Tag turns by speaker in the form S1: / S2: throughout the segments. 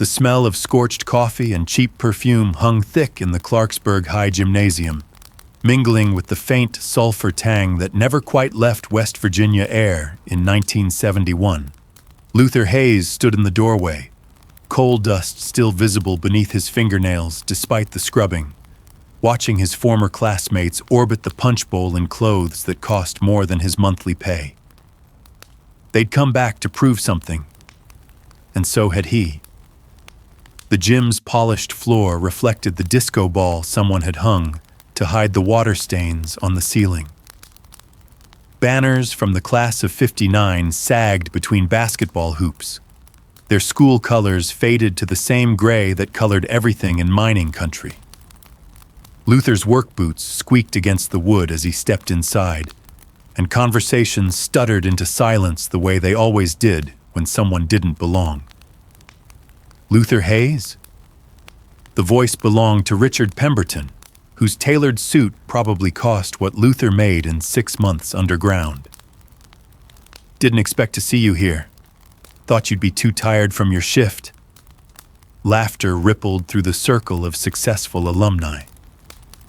S1: The smell of scorched coffee and cheap perfume hung thick in the Clarksburg High Gymnasium, mingling with the faint sulfur tang that never quite left West Virginia air in 1971. Luther Hayes stood in the doorway, coal dust still visible beneath his fingernails despite the scrubbing, watching his former classmates orbit the punch bowl in clothes that cost more than his monthly pay. They'd come back to prove something, and so had he. The gym's polished floor reflected the disco ball someone had hung to hide the water stains on the ceiling. Banners from the class of '59 sagged between basketball hoops. Their school colors faded to the same gray that colored everything in mining country. Luther's work boots squeaked against the wood as he stepped inside, and conversations stuttered into silence the way they always did when someone didn't belong. Luther Hayes? The voice belonged to Richard Pemberton, whose tailored suit probably cost what Luther made in 6 months underground. Didn't expect to see you here. Thought you'd be too tired from your shift. Laughter rippled through the circle of successful alumni.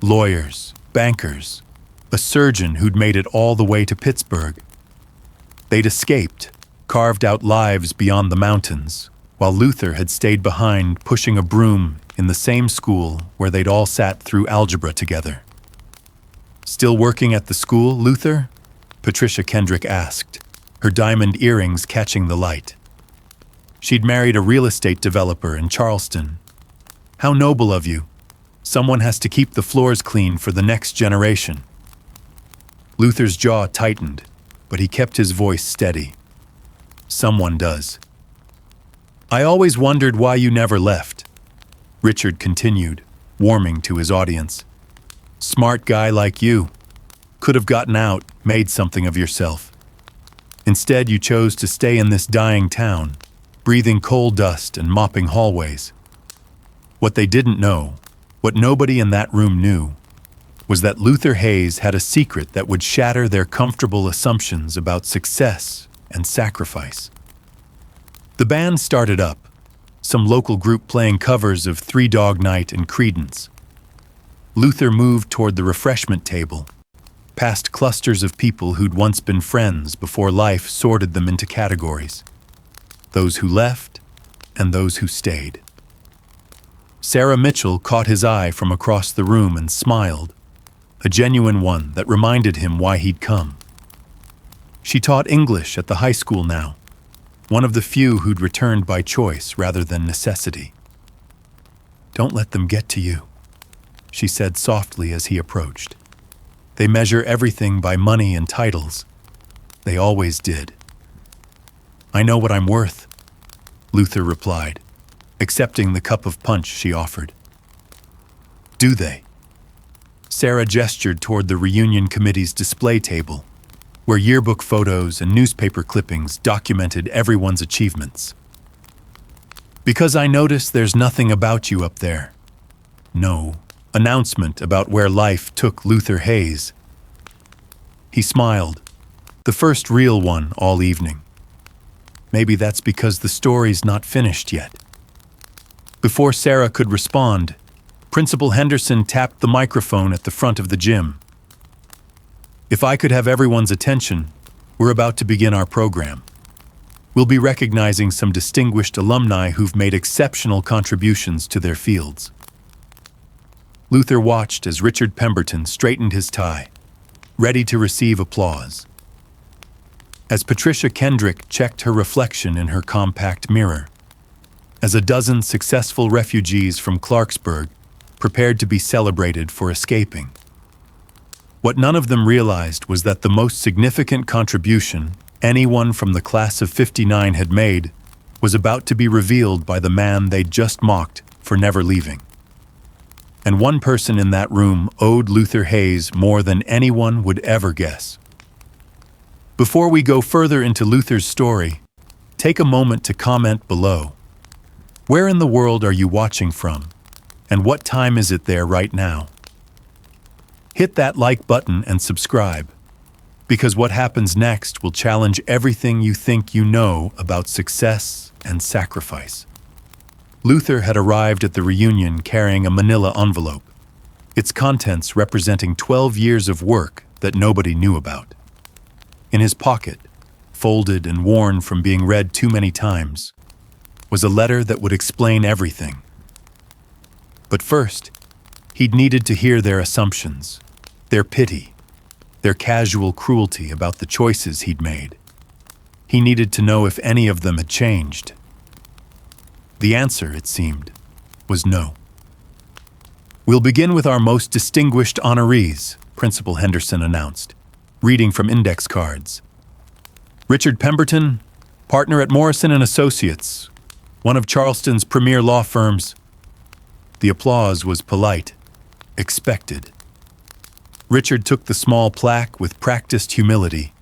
S1: Lawyers, bankers, a surgeon who'd made it all the way to Pittsburgh. They'd escaped, carved out lives beyond the mountains, while Luther had stayed behind pushing a broom in the same school where they'd all sat through algebra together. Still working at the school, Luther? Patricia Kendrick asked, her diamond earrings catching the light. She'd married a real estate developer in Charleston. How noble of you. Someone has to keep the floors clean for the next generation. Luther's jaw tightened, but he kept his voice steady. Someone does. I always wondered why you never left, Richard continued, warming to his audience. Smart guy like you. Could have gotten out, made something of yourself. Instead, you chose to stay in this dying town, breathing coal dust and mopping hallways. What they didn't know, what nobody in that room knew, was that Luther Hayes had a secret that would shatter their comfortable assumptions about success and sacrifice. The band started up, some local group playing covers of Three Dog Night and Creedence. Luther moved toward the refreshment table, past clusters of people who'd once been friends before life sorted them into categories. Those who left and those who stayed. Sarah Mitchell caught his eye from across the room and smiled, a genuine one that reminded him why he'd come. She taught English at the high school now, one of the few who'd returned by choice rather than necessity. Don't let them get to you, she said softly as he approached. They measure everything by money and titles. They always did. I know what I'm worth, Luther replied, accepting the cup of punch she offered. Do they? Sarah gestured toward the reunion committee's display table, where yearbook photos and newspaper clippings documented everyone's achievements. Because I notice there's nothing about you up there. No announcement about where life took Luther Hayes. He smiled, the first real one all evening. Maybe that's because the story's not finished yet. Before Sarah could respond, Principal Henderson tapped the microphone at the front of the gym. If I could have everyone's attention, we're about to begin our program. We'll be recognizing some distinguished alumni who've made exceptional contributions to their fields. Luther watched as Richard Pemberton straightened his tie, ready to receive applause. As Patricia Kendrick checked her reflection in her compact mirror, as a dozen successful refugees from Clarksburg prepared to be celebrated for escaping. What none of them realized was that the most significant contribution anyone from the class of '59 had made was about to be revealed by the man they'd just mocked for never leaving. And one person in that room owed Luther Hayes more than anyone would ever guess. Before we go further into Luther's story, take a moment to comment below. Where in the world are you watching from? And what time is it there right now? Hit that like button and subscribe, because what happens next will challenge everything you think you know about success and sacrifice. Luther had arrived at the reunion carrying a manila envelope, its contents representing 12 years of work that nobody knew about. In his pocket, folded and worn from being read too many times, was a letter that would explain everything. But first, he'd needed to hear their assumptions, their pity, their casual cruelty about the choices he'd made. He needed to know if any of them had changed. The answer, it seemed, was no. "We'll begin with our most distinguished honorees," Principal Henderson announced, reading from index cards. "Richard Pemberton, partner at Morrison & Associates, one of Charleston's premier law firms." The applause was polite, expected. Richard took the small plaque with practiced humility,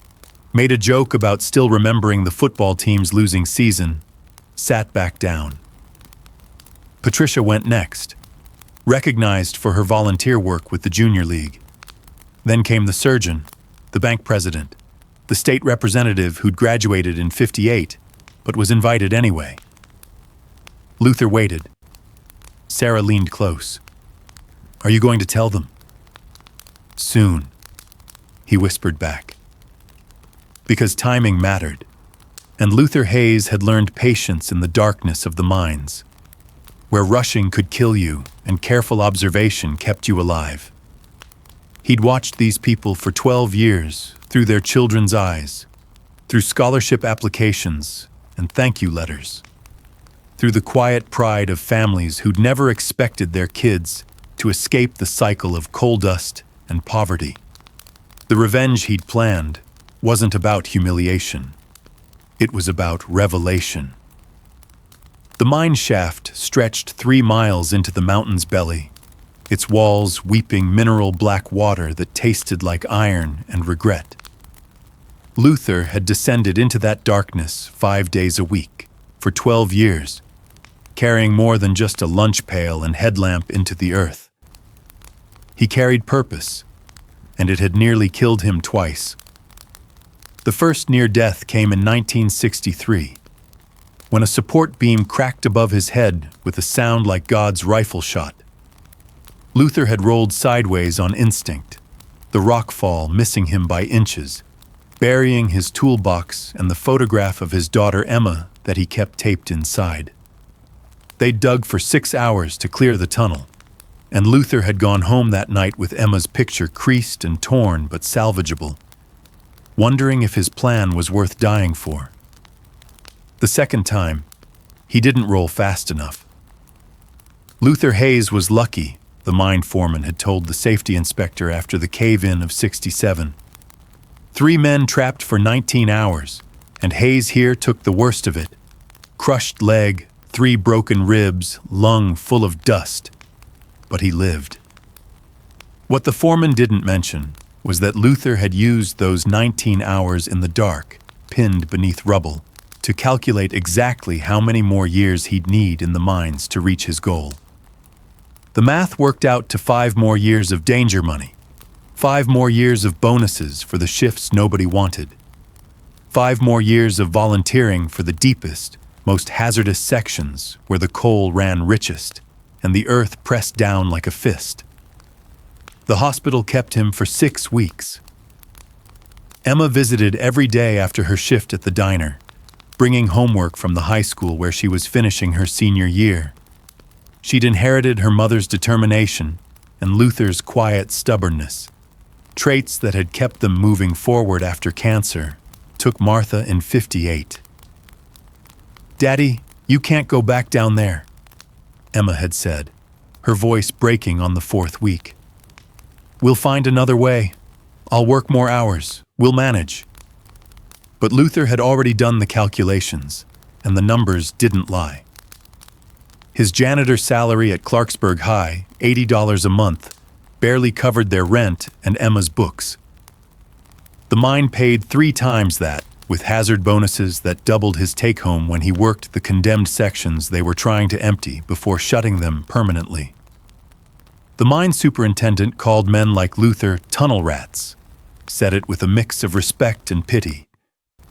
S1: made a joke about still remembering the football team's losing season, sat back down. Patricia went next, recognized for her volunteer work with the Junior League. Then came the surgeon, the bank president, the state representative who'd graduated in '58, but was invited anyway. Luther waited. Sarah leaned close. "Are you going to tell them?" "Soon," he whispered back. Because timing mattered, and Luther Hayes had learned patience in the darkness of the mines, where rushing could kill you and careful observation kept you alive. He'd watched these people for 12 years through their children's eyes, through scholarship applications and thank you letters, through the quiet pride of families who'd never expected their kids to escape the cycle of coal dust and poverty. The revenge he'd planned wasn't about humiliation. It was about revelation. The mine shaft stretched 3 miles into the mountain's belly, its walls weeping mineral black water that tasted like iron and regret. Luther had descended into that darkness 5 days a week for 12 years, carrying more than just a lunch pail and headlamp into the earth. He carried purpose, and it had nearly killed him twice. The first near death came in 1963, when a support beam cracked above his head with a sound like God's rifle shot. Luther had rolled sideways on instinct, the rock fall missing him by inches, burying his toolbox and the photograph of his daughter Emma that he kept taped inside. They dug for 6 hours to clear the tunnel, and Luther had gone home that night with Emma's picture creased and torn but salvageable, wondering if his plan was worth dying for. The second time, he didn't roll fast enough. Luther Hayes was lucky, the mine foreman had told the safety inspector after the cave-in of '67. 3 men trapped for 19 hours, and Hayes here took the worst of it. Crushed leg, 3 broken ribs, lung full of dust. But he lived. What the foreman didn't mention was that Luther had used those 19 hours in the dark, pinned beneath rubble, to calculate exactly how many more years he'd need in the mines to reach his goal. The math worked out to 5 more years of danger money, 5 more years of bonuses for the shifts nobody wanted, 5 more years of volunteering for the deepest, most hazardous sections where the coal ran richest and the earth pressed down like a fist. The hospital kept him for 6 weeks. Emma visited every day after her shift at the diner, bringing homework from the high school where she was finishing her senior year. She'd inherited her mother's determination and Luther's quiet stubbornness, traits that had kept them moving forward after cancer took Martha in '58. "Daddy, you can't go back down there," Emma had said, her voice breaking on the 4th week. "We'll find another way. I'll work more hours. We'll manage." But Luther had already done the calculations, and the numbers didn't lie. His janitor salary at Clarksburg High, $80 a month, barely covered their rent and Emma's books. The mine paid 3 times that, with hazard bonuses that doubled his take-home when he worked the condemned sections they were trying to empty before shutting them permanently. The mine superintendent called men like Luther tunnel rats, said it with a mix of respect and pity,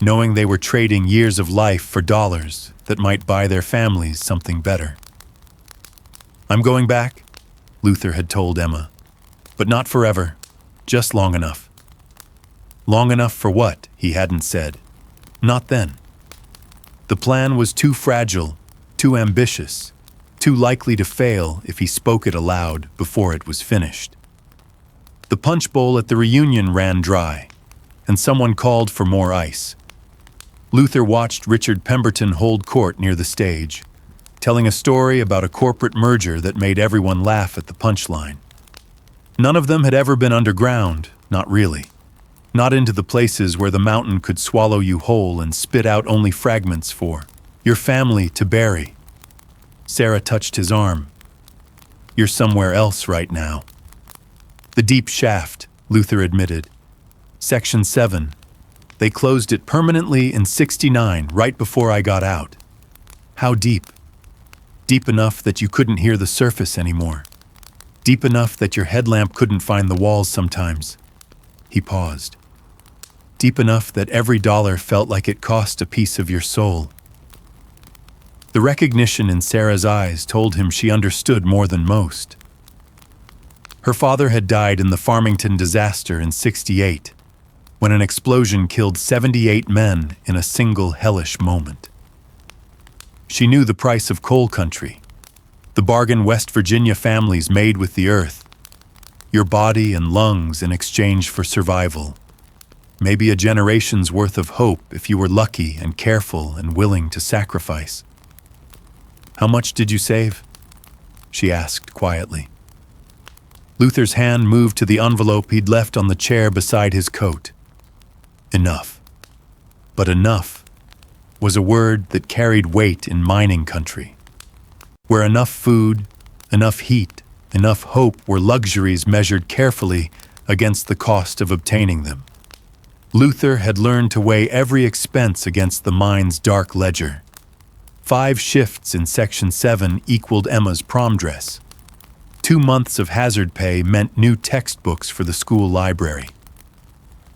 S1: knowing they were trading years of life for dollars that might buy their families something better. I'm going back, Luther had told Emma. But not forever, just long enough. Long enough for what, he hadn't said. Not then. The plan was too fragile, too ambitious, too likely to fail if he spoke it aloud before it was finished. The punch bowl at the reunion ran dry, and someone called for more ice. Luther watched Richard Pemberton hold court near the stage, telling a story about a corporate merger that made everyone laugh at the punchline. None of them had ever been underground, not really. Not into the places where the mountain could swallow you whole and spit out only fragments for your family to bury. Sarah touched his arm. You're somewhere else right now. The deep shaft, Luther admitted. Section 7. They closed it permanently in '69, right before I got out. How deep? Deep enough that you couldn't hear the surface anymore. Deep enough that your headlamp couldn't find the walls sometimes. He paused. Deep enough that every dollar felt like it cost a piece of your soul. The recognition in Sarah's eyes told him she understood more than most. Her father had died in the Farmington disaster in '68, when an explosion killed 78 men in a single hellish moment. She knew the price of coal country, the bargain West Virginia families made with the earth, your body and lungs in exchange for survival, maybe a generation's worth of hope if you were lucky and careful and willing to sacrifice. How much did you save? She asked quietly. Luther's hand moved to the envelope he'd left on the chair beside his coat. Enough. But enough was a word that carried weight in mining country, where enough food, enough heat, enough hope were luxuries measured carefully against the cost of obtaining them. Luther had learned to weigh every expense against the mine's dark ledger. 5 shifts in Section 7 equaled Emma's prom dress. 2 months of hazard pay meant new textbooks for the school library.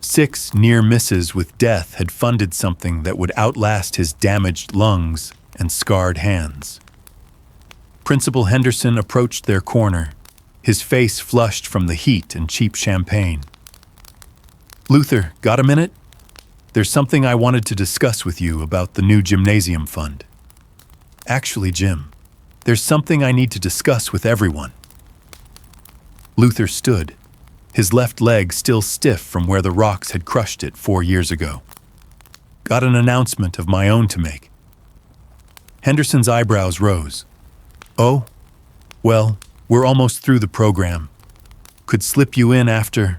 S1: 6 near misses with death had funded something that would outlast his damaged lungs and scarred hands. Principal Henderson approached their corner, his face flushed from the heat and cheap champagne. Luther, got a minute? There's something I wanted to discuss with you about the new gymnasium fund. Actually, Jim, there's something I need to discuss with everyone. Luther stood, his left leg still stiff from where the rocks had crushed it 4 years ago. Got an announcement of my own to make. Henderson's eyebrows rose. Oh? Well, we're almost through the program. Could slip you in after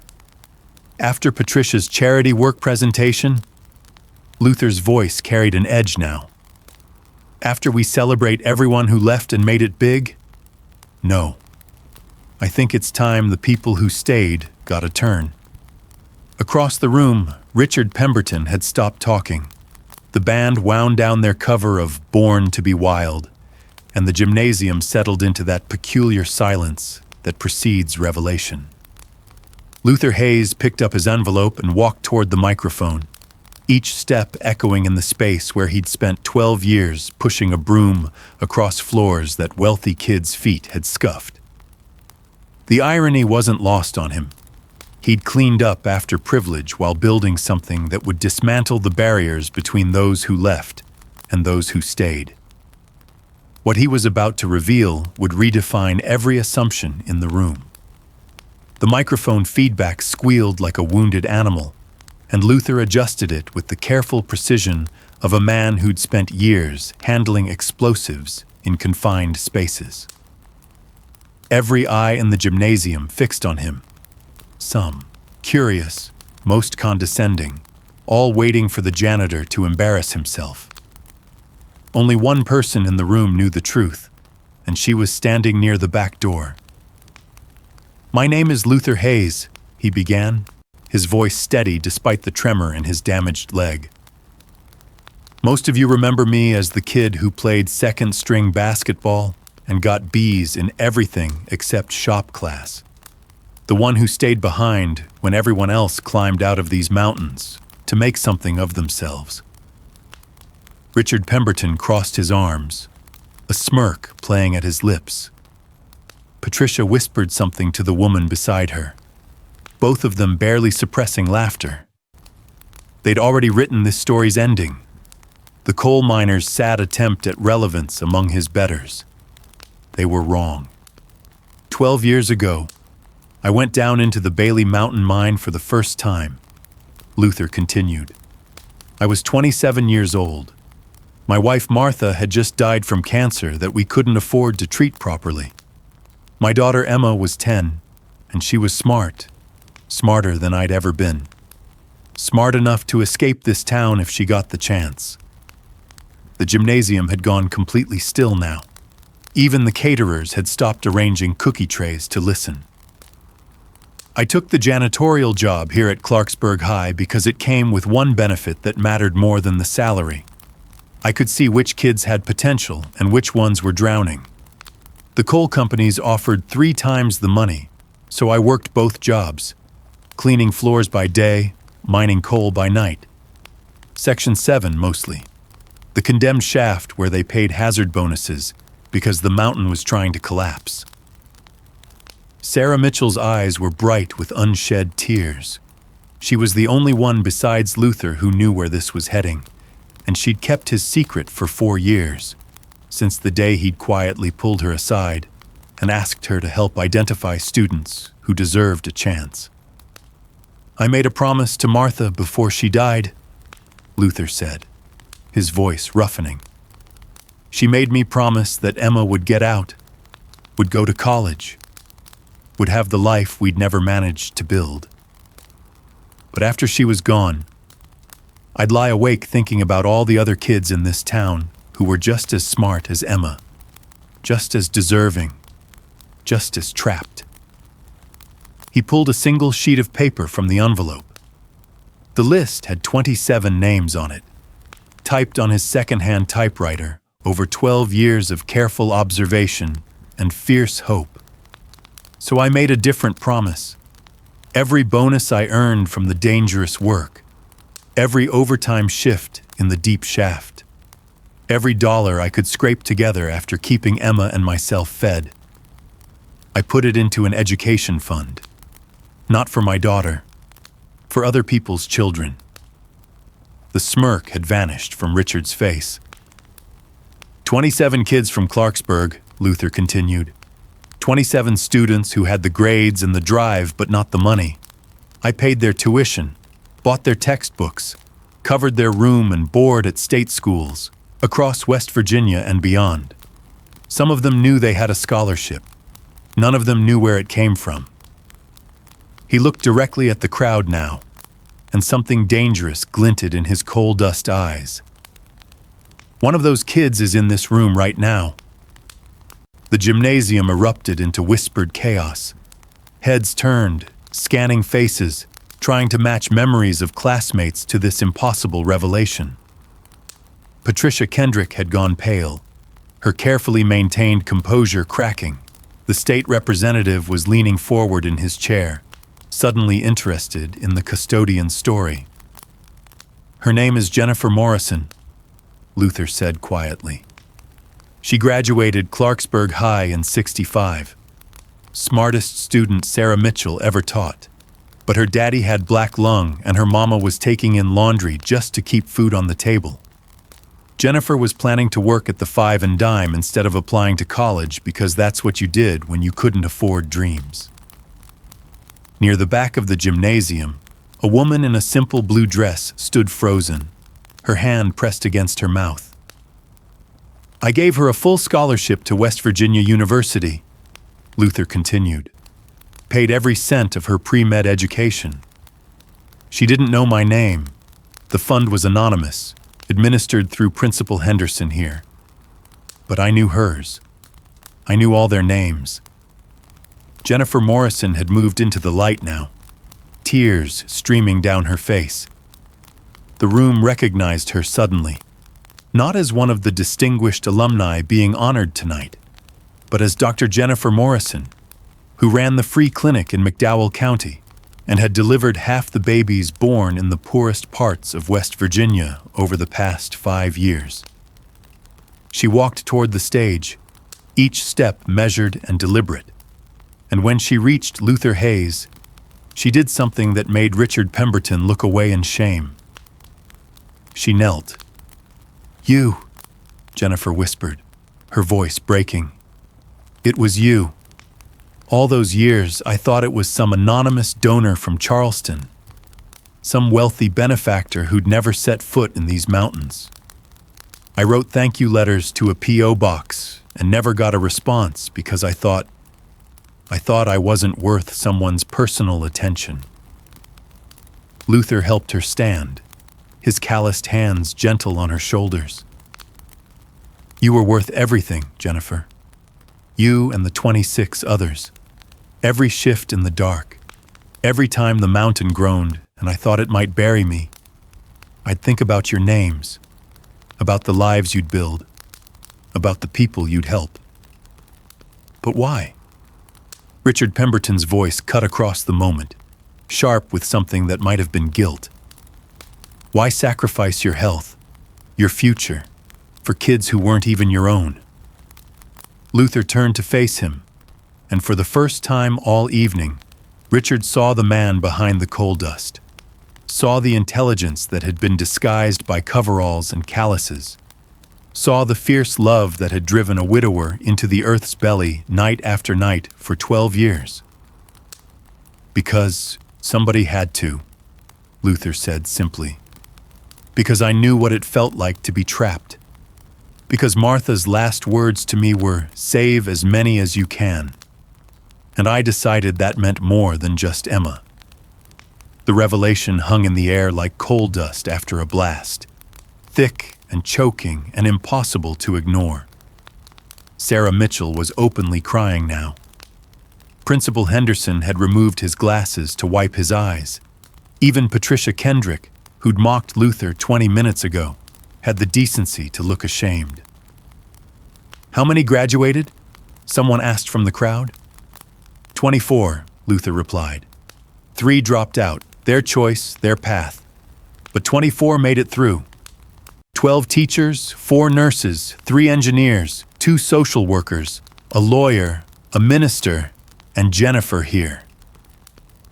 S1: Patricia's charity work presentation? Luther's voice carried an edge now. After we celebrate everyone who left and made it big? No. I think it's time the people who stayed got a turn. Across the room, Richard Pemberton had stopped talking. The band wound down their cover of Born to be Wild, and the gymnasium settled into that peculiar silence that precedes revelation. Luther Hayes picked up his envelope and walked toward the microphone, each step echoing in the space where he'd spent 12 years pushing a broom across floors that wealthy kids' feet had scuffed. The irony wasn't lost on him. He'd cleaned up after privilege while building something that would dismantle the barriers between those who left and those who stayed. What he was about to reveal would redefine every assumption in the room. The microphone feedback squealed like a wounded animal, and Luther adjusted it with the careful precision of a man who'd spent years handling explosives in confined spaces. Every eye in the gymnasium fixed on him. Some curious, most condescending, all waiting for the janitor to embarrass himself. Only one person in the room knew the truth, and she was standing near the back door. "My name is Luther Hayes," he began, his voice steady despite the tremor in his damaged leg. "Most of you remember me as the kid who played second-string basketball and got B's in everything except shop class. The one who stayed behind when everyone else climbed out of these mountains to make something of themselves." Richard Pemberton crossed his arms, a smirk playing at his lips. Patricia whispered something to the woman beside her, both of them barely suppressing laughter. They'd already written this story's ending, the coal miner's sad attempt at relevance among his betters. They were wrong. 12 years ago, I went down into the Bailey Mountain mine for the first time, Luther continued. I was 27 years old. My wife Martha had just died from cancer that we couldn't afford to treat properly. My daughter Emma was 10, and she was smart, smarter than I'd ever been. Smart enough to escape this town if she got the chance. The gymnasium had gone completely still now. Even the caterers had stopped arranging cookie trays to listen. I took the janitorial job here at Clarksburg High because it came with one benefit that mattered more than the salary. I could see which kids had potential and which ones were drowning. The coal companies offered 3 times the money, so I worked both jobs, cleaning floors by day, mining coal by night. Section 7 mostly, the condemned shaft where they paid hazard bonuses because the mountain was trying to collapse. Sarah Mitchell's eyes were bright with unshed tears. She was the only one besides Luther who knew where this was heading, and she'd kept his secret for 4 years, since the day he'd quietly pulled her aside and asked her to help identify students who deserved a chance. I made a promise to Martha before she died, Luther said, his voice roughening. She made me promise that Emma would get out, would go to college, would have the life we'd never managed to build. But after she was gone, I'd lie awake thinking about all the other kids in this town who were just as smart as Emma, just as deserving, just as trapped. He pulled a single sheet of paper from the envelope. The list had 27 names on it, typed on his second-hand typewriter over 12 years of careful observation and fierce hope. So I made a different promise. Every bonus I earned from the dangerous work, every overtime shift in the deep shaft, every dollar I could scrape together after keeping Emma and myself fed, I put it into an education fund. Not for my daughter, for other people's children. The smirk had vanished from Richard's face. 27 kids from Clarksburg, Luther continued. 27 students who had the grades and the drive but not the money. I paid their tuition, bought their textbooks, covered their room and board at state schools, across West Virginia and beyond. Some of them knew they had a scholarship. None of them knew where it came from. He looked directly at the crowd now, and something dangerous glinted in his coal dust eyes. One of those kids is in this room right now. The gymnasium erupted into whispered chaos. Heads turned, scanning faces, trying to match memories of classmates to this impossible revelation. Patricia Kendrick had gone pale, her carefully maintained composure cracking. The state representative was leaning forward in his chair, suddenly interested in the custodian's story. Her name is Jennifer Morrison, Luther said quietly. She graduated Clarksburg High in '65. Smartest student Sarah Mitchell ever taught. But her daddy had black lung and her mama was taking in laundry just to keep food on the table. Jennifer was planning to work at the Five and Dime instead of applying to college because that's what you did when you couldn't afford dreams. Near the back of the gymnasium, a woman in a simple blue dress stood frozen, her hand pressed against her mouth. I gave her a full scholarship to West Virginia University, Luther continued. Paid every cent of her pre-med education. She didn't know my name. The fund was anonymous, administered through Principal Henderson here. But I knew hers. I knew all their names. Jennifer Morrison had moved into the light now, tears streaming down her face. The room recognized her suddenly, not as one of the distinguished alumni being honored tonight, but as Dr. Jennifer Morrison, who ran the free clinic in McDowell County and had delivered half the babies born in the poorest parts of West Virginia over the past 5 years. She walked toward the stage, each step measured and deliberate, And when she reached Luther Hayes, she did something that made Richard Pemberton look away in shame. She knelt. "You," Jennifer whispered, her voice breaking. "It was you. All those years, I thought it was some anonymous donor from Charleston, some wealthy benefactor who'd never set foot in these mountains. I wrote thank you letters to a P.O. box and never got a response because I thought I wasn't worth someone's personal attention." Luther helped her stand, his calloused hands gentle on her shoulders. "You were worth everything, Jennifer. You and the 26 others. Every shift in the dark. Every time the mountain groaned and I thought it might bury me, I'd think about your names, about the lives you'd build, about the people you'd help." "But why?" Richard Pemberton's voice cut across the moment, sharp with something that might have been guilt. "Why sacrifice your health, your future, for kids who weren't even your own?" Luther turned to face him, and for the first time all evening, Richard saw the man behind the coal dust, saw the intelligence that had been disguised by coveralls and calluses, saw the fierce love that had driven a widower into the earth's belly night after night for 12 years. "Because somebody had to," Luther said simply. "Because I knew what it felt like to be trapped. Because Martha's last words to me were, 'Save as many as you can.' And I decided that meant more than just Emma." The revelation hung in the air like coal dust after a blast, thick and choking and impossible to ignore. Sarah Mitchell was openly crying now. Principal Henderson had removed his glasses to wipe his eyes. Even Patricia Kendrick, who'd mocked Luther 20 minutes ago, had the decency to look ashamed. "How many graduated?" someone asked from the crowd. 24, Luther replied. 3 dropped out, their choice, their path. But 24 made it through. 12 teachers, 4 nurses, 3 engineers, 2 social workers, a lawyer, a minister, and Jennifer here.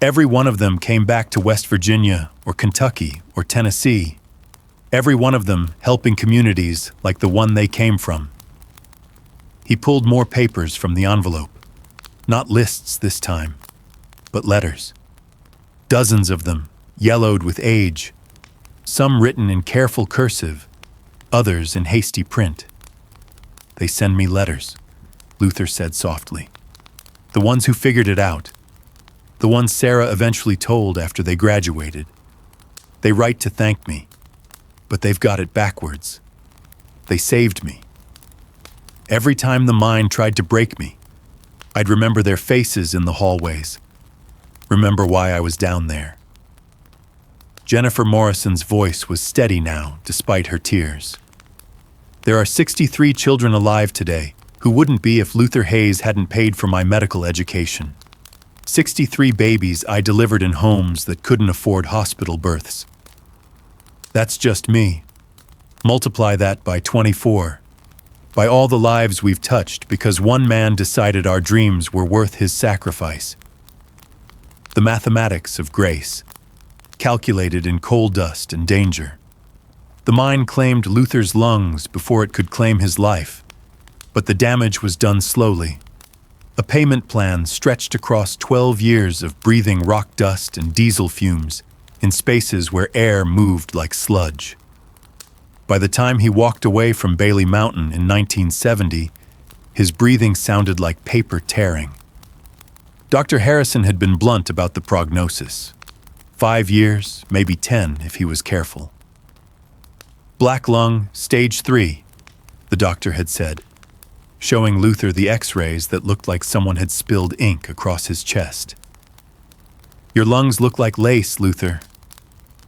S1: Every one of them came back to West Virginia or Kentucky or Tennessee. Every one of them helping communities like the one they came from. He pulled more papers from the envelope. Not lists this time, but letters. Dozens of them, yellowed with age, some written in careful cursive, others in hasty print. "They send me letters," Luther said softly. "The ones who figured it out. The ones Sarah eventually told after they graduated. They write to thank me, but they've got it backwards. They saved me. Every time the mine tried to break me, I'd remember their faces in the hallways, remember why I was down there." Jennifer Morrison's voice was steady now, despite her tears. "There are 63 children alive today who wouldn't be if Luther Hayes hadn't paid for my medical education. 63 babies I delivered in homes that couldn't afford hospital births. That's just me. Multiply that by 24. By all the lives we've touched because one man decided our dreams were worth his sacrifice. The mathematics of grace, calculated in coal dust and danger. The mine claimed Luther's lungs before it could claim his life, but the damage was done slowly. A payment plan stretched across 12 years of breathing rock dust and diesel fumes in spaces where air moved like sludge. By the time he walked away from Bailey Mountain in 1970, his breathing sounded like paper tearing. Dr. Harrison had been blunt about the prognosis. 5 years, maybe 10 if he was careful. Black lung, stage 3, the doctor had said, showing Luther the x-rays that looked like someone had spilled ink across his chest. "Your lungs look like lace, Luther.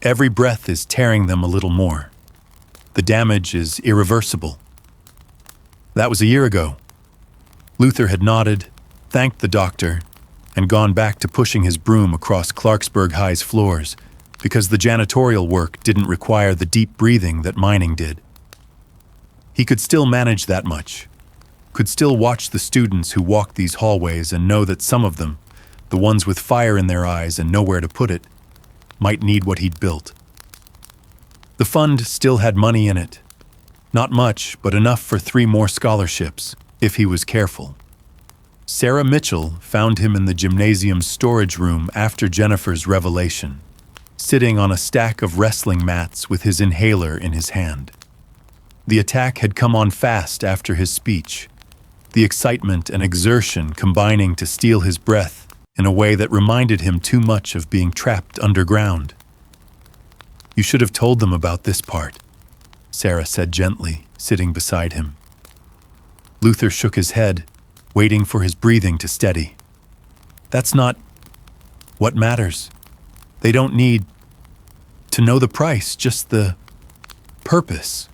S1: Every breath is tearing them a little more. The damage is irreversible." That was a year ago. Luther had nodded, thanked the doctor, and gone back to pushing his broom across Clarksburg High's floors because the janitorial work didn't require the deep breathing that mining did. He could still manage that much. could still watch the students who walked these hallways and know that some of them, the ones with fire in their eyes and nowhere to put it, might need what he'd built. The fund still had money in it. Not much, but enough for 3 more scholarships, if he was careful. Sarah Mitchell found him in the gymnasium's storage room after Jennifer's revelation, sitting on a stack of wrestling mats with his inhaler in his hand. The attack had come on fast after his speech, the excitement and exertion combining to steal his breath in a way that reminded him too much of being trapped underground. "You should have told them about this part," Sarah said gently, sitting beside him. Luther shook his head, waiting for his breathing to steady. "That's not what matters. They don't need to know the price, just the purpose.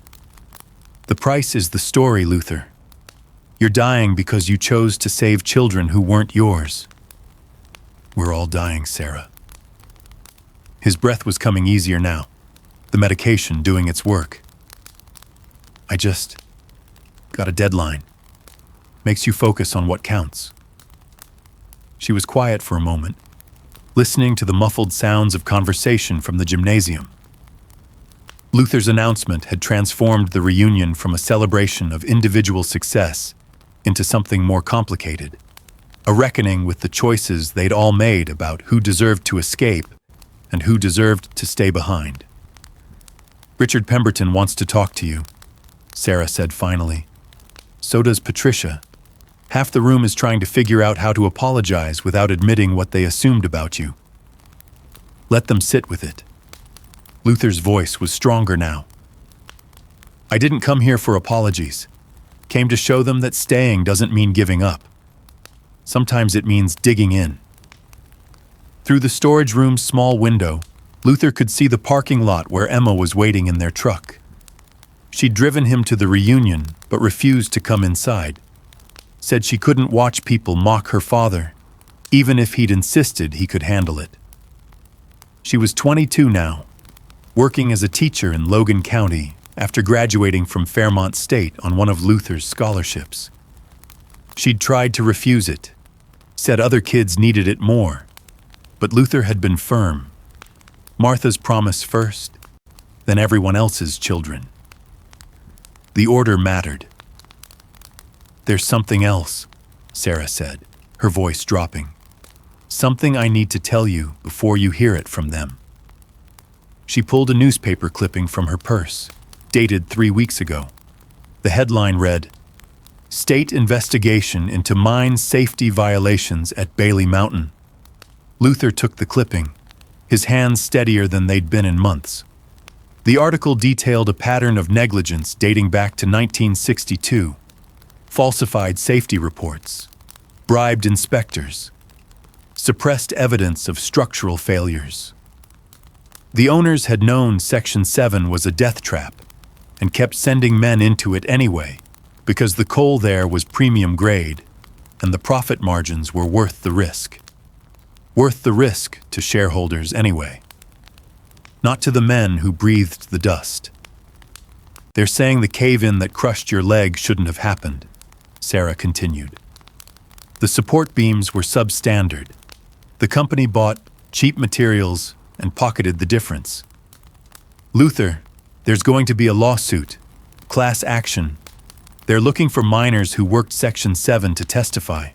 S1: The price is the story, Luther. You're dying because you chose to save children who weren't yours." "We're all dying, Sarah." His breath was coming easier now, the medication doing its work. "I just got a deadline. Makes you focus on what counts." She was quiet for a moment, listening to the muffled sounds of conversation from the gymnasium. Luther's announcement had transformed the reunion from a celebration of individual success into something more complicated, a reckoning with the choices they'd all made about who deserved to escape and who deserved to stay behind. "Richard Pemberton wants to talk to you," Sarah said finally. "So does Patricia. Half the room is trying to figure out how to apologize without admitting what they assumed about you. Let them sit with it." Luther's voice was stronger now. "I didn't come here for apologies. Came to show them that staying doesn't mean giving up. Sometimes it means digging in." Through the storage room's small window, Luther could see the parking lot where Emma was waiting in their truck. She'd driven him to the reunion, but refused to come inside. Said she couldn't watch people mock her father, even if he'd insisted he could handle it. She was 22 now, working as a teacher in Logan County after graduating from Fairmont State on one of Luther's scholarships. She'd tried to refuse it, said other kids needed it more, but Luther had been firm. Martha's promise first, then everyone else's children. The order mattered. "There's something else," Sarah said, her voice dropping. "Something I need to tell you before you hear it from them." She pulled a newspaper clipping from her purse, dated 3 weeks ago. The headline read, "State Investigation into Mine Safety Violations at Bailey Mountain." Luther took the clipping, his hands steadier than they'd been in months. The article detailed a pattern of negligence dating back to 1962, falsified safety reports, bribed inspectors, suppressed evidence of structural failures. The owners had known Section 7 was a death trap and kept sending men into it anyway because the coal there was premium grade and the profit margins were worth the risk. Worth the risk to shareholders anyway. Not to the men who breathed the dust. "They're saying the cave-in that crushed your leg shouldn't have happened," Sarah continued. "The support beams were substandard. The company bought cheap materials and pocketed the difference. Luther, there's going to be a lawsuit, class action. They're looking for miners who worked Section 7 to testify."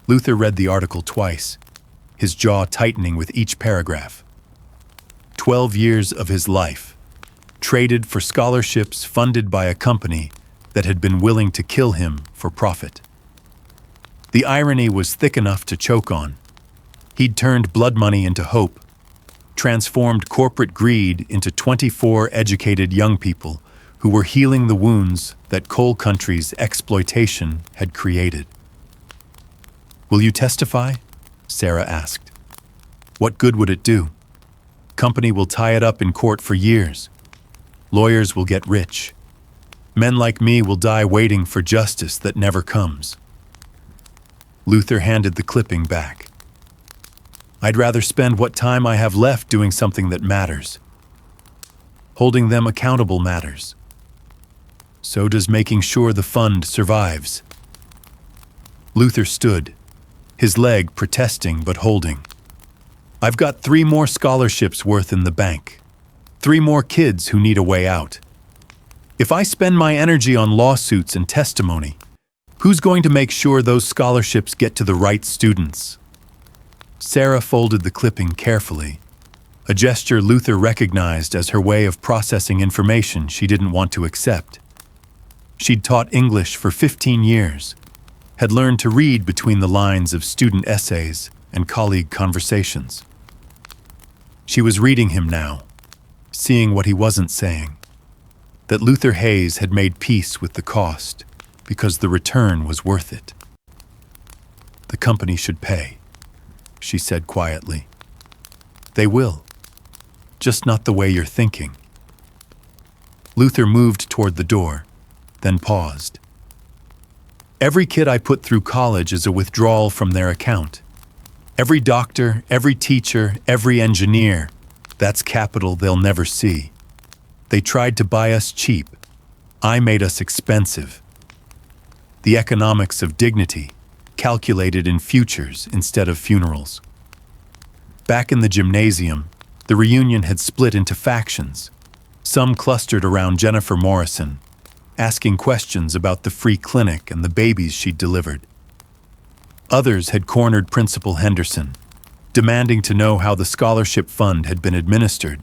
S1: Luther read the article twice, his jaw tightening with each paragraph. 12 years of his life, traded for scholarships funded by a company that had been willing to kill him for profit. The irony was thick enough to choke on. He'd turned blood money into hope, transformed corporate greed into 24 educated young people who were healing the wounds that coal country's exploitation had created. "Will you testify?" Sarah asked. "What good would it do? Company will tie it up in court for years. Lawyers will get rich. Men like me will die waiting for justice that never comes." Luther handed the clipping back. "I'd rather spend what time I have left doing something that matters. Holding them accountable matters." so does making sure the fund survives. Luther stood, his leg protesting but holding. I've got 3 more scholarships worth in the bank. 3 more kids who need a way out. If I spend my energy on lawsuits and testimony, who's going to make sure those scholarships get to the right students? Sarah folded the clipping carefully, a gesture Luther recognized as her way of processing information she didn't want to accept. She'd taught English for 15 years, had learned to read between the lines of student essays and colleague conversations. She was reading him now, seeing what he wasn't saying, that Luther Hayes had made peace with the cost because the return was worth it. The company should pay, she said quietly. They will, just not the way you're thinking. Luther moved toward the door, then paused. Every kid I put through college is a withdrawal from their account. Every doctor, every teacher, every engineer, that's capital they'll never see. They tried to buy us cheap. I made us expensive. The economics of dignity, calculated in futures instead of funerals. Back in the gymnasium, the reunion had split into factions. Some clustered around Jennifer Morrison, asking questions about the free clinic and the babies she'd delivered. Others had cornered Principal Henderson, demanding to know how the scholarship fund had been administered,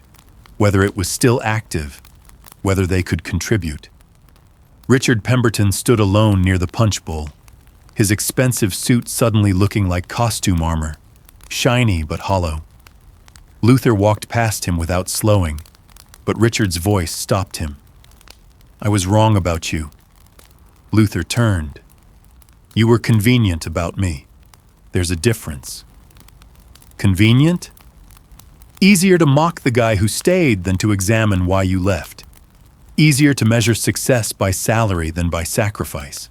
S1: whether it was still active, whether they could contribute. Richard Pemberton stood alone near the punch bowl, his expensive suit suddenly looking like costume armor, shiny but hollow. Luther walked past him without slowing, but Richard's voice stopped him. I was wrong about you. Luther turned. You were convenient about me. There's a difference. Convenient? Easier to mock the guy who stayed than to examine why you left. Easier to measure success by salary than by sacrifice.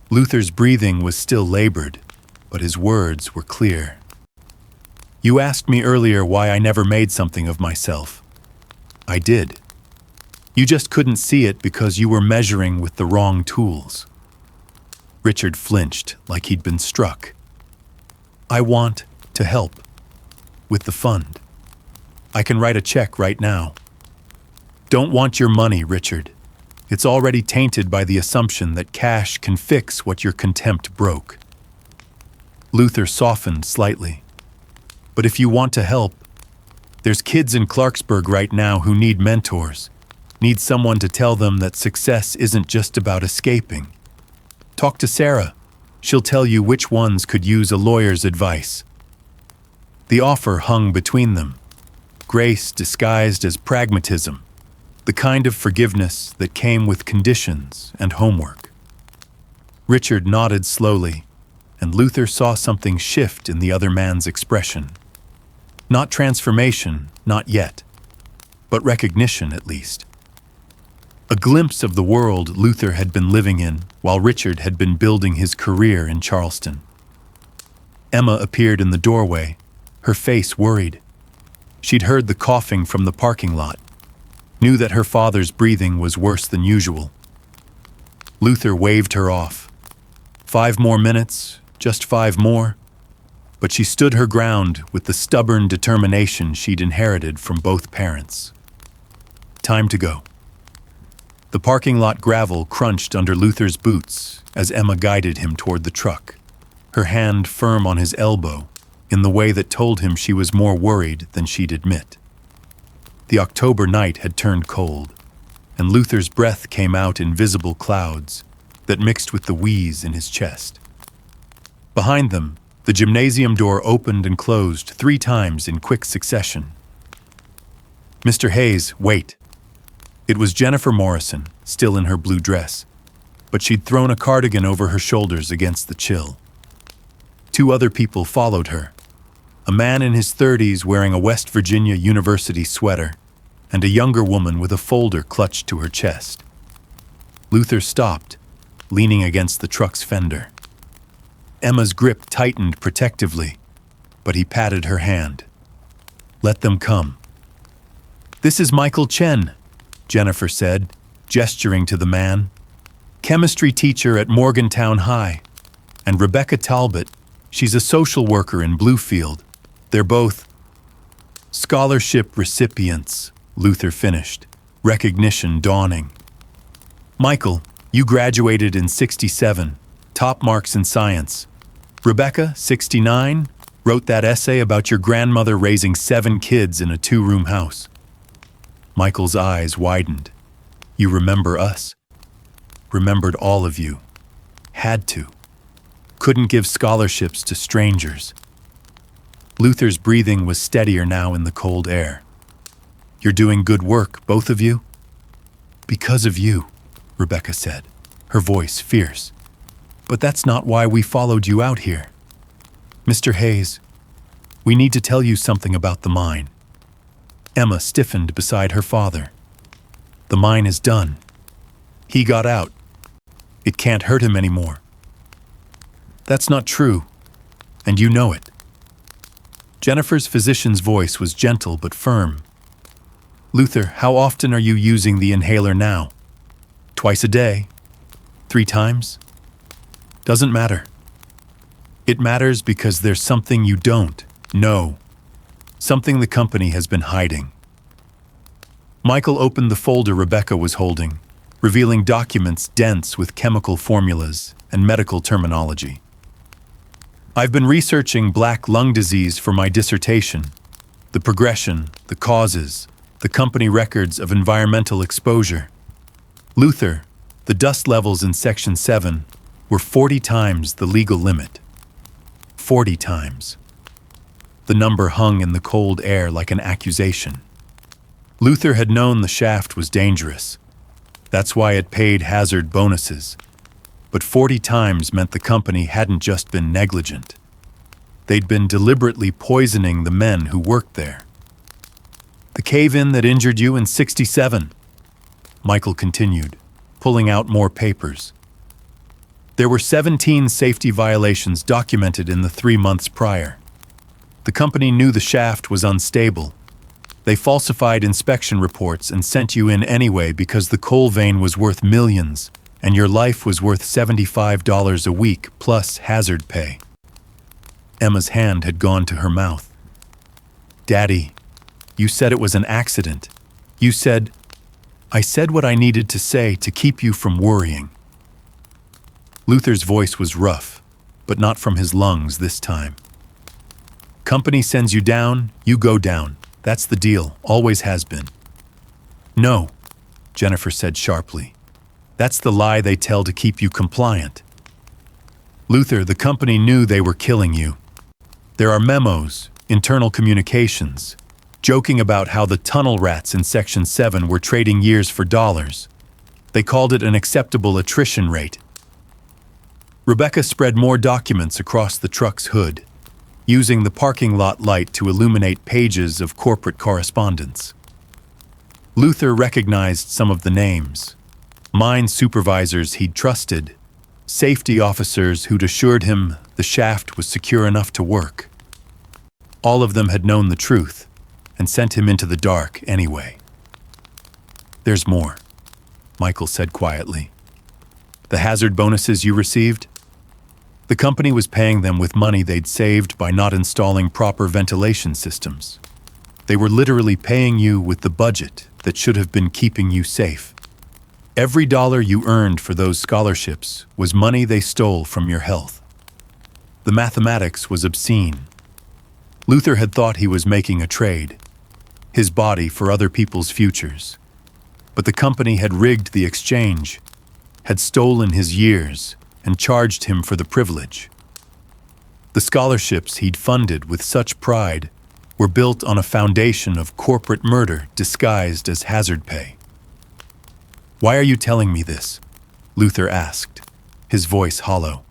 S1: Luther's breathing was still labored, but his words were clear. You asked me earlier why I never made something of myself. I did. You just couldn't see it because you were measuring with the wrong tools. Richard flinched like he'd been struck. I want to help. With the fund. I can write a check right now. Don't want your money, Richard. It's already tainted by the assumption that cash can fix what your contempt broke. Luther softened slightly. But if you want to help, there's kids in Clarksburg right now who need mentors, need someone to tell them that success isn't just about escaping. Talk to Sarah. She'll tell you which ones could use a lawyer's advice. The offer hung between them, grace disguised as pragmatism, the kind of forgiveness that came with conditions and homework. Richard nodded slowly, and Luther saw something shift in the other man's expression. Not transformation, not yet, but recognition at least. A glimpse of the world Luther had been living in while Richard had been building his career in Charleston. Emma appeared in the doorway, her face worried. She'd heard the coughing from the parking lot, knew that her father's breathing was worse than usual. Luther waved her off. 5 more minutes, just 5 more. But she stood her ground with the stubborn determination she'd inherited from both parents. Time to go. The parking lot gravel crunched under Luther's boots as Emma guided him toward the truck, her hand firm on his elbow in the way that told him she was more worried than she'd admit. The October night had turned cold, and Luther's breath came out in visible clouds that mixed with the wheeze in his chest. Behind them, the gymnasium door opened and closed 3 times in quick succession. Mr. Hayes, wait. It was Jennifer Morrison, still in her blue dress, but she'd thrown a cardigan over her shoulders against the chill. 2 other people followed her, a man in his 30s wearing a West Virginia University sweater, and a younger woman with a folder clutched to her chest. Luther stopped, leaning against the truck's fender. Emma's grip tightened protectively, but he patted her hand. Let them come. This is Michael Chen, Jennifer said, gesturing to the man. Chemistry teacher at Morgantown High. And Rebecca Talbot, she's a social worker in Bluefield. They're both scholarship recipients, Luther finished, recognition dawning. Michael, you graduated in '67, top marks in science. Rebecca, '69, wrote that essay about your grandmother raising 7 kids in a 2-room house. Michael's eyes widened. You remember us? Remembered all of you. Had to. Couldn't give scholarships to strangers. Luther's breathing was steadier now in the cold air. You're doing good work, both of you? Because of you, Rebecca said, her voice fierce. But that's not why we followed you out here. Mr. Hayes, we need to tell you something about the mine. Emma stiffened beside her father. The mine is done. He got out. It can't hurt him anymore. That's not true, and you know it. Jennifer's physician's voice was gentle but firm. Luther, how often are you using the inhaler now? Twice a day? 3 times? Doesn't matter. It matters because there's something you don't know. Something the company has been hiding. Michael opened the folder Rebecca was holding, revealing documents dense with chemical formulas and medical terminology. I've been researching black lung disease for my dissertation. The progression, the causes, the company records of environmental exposure. Luther, the dust levels in Section 7 were 40 times the legal limit. 40 times. The number hung in the cold air like an accusation. Luther had known the shaft was dangerous. That's why it paid hazard bonuses. But 40 times meant the company hadn't just been negligent. They'd been deliberately poisoning the men who worked there. The cave-in that injured you in '67, Michael continued, pulling out more papers. There were 17 safety violations documented in the 3 months prior. The company knew the shaft was unstable. They falsified inspection reports and sent you in anyway because the coal vein was worth millions, and your life was worth $75 a week plus hazard pay. Emma's hand had gone to her mouth. Daddy, you said it was an accident. You said, I said what I needed to say to keep you from worrying. Luther's voice was rough, but not from his lungs this time. Company sends you down, you go down. That's the deal, always has been. No, Jennifer said sharply. That's the lie they tell to keep you compliant. Luther, the company knew they were killing you. There are memos, internal communications, joking about how the tunnel rats in Section 7 were trading years for dollars. They called it an acceptable attrition rate. Rebecca spread more documents across the truck's hood, using the parking lot light to illuminate pages of corporate correspondence. Luther recognized some of the names. Mine supervisors he'd trusted, safety officers who'd assured him the shaft was secure enough to work. All of them had known the truth and sent him into the dark anyway. There's more, Michael said quietly. The hazard bonuses you received? The company was paying them with money they'd saved by not installing proper ventilation systems. They were literally paying you with the budget that should have been keeping you safe. Every dollar you earned for those scholarships was money they stole from your health. The mathematics was obscene. Luther had thought he was making a trade, his body for other people's futures. But the company had rigged the exchange, had stolen his years, and charged him for the privilege. The scholarships he'd funded with such pride were built on a foundation of corporate murder disguised as hazard pay. Why are you telling me this? Luther asked, his voice hollow.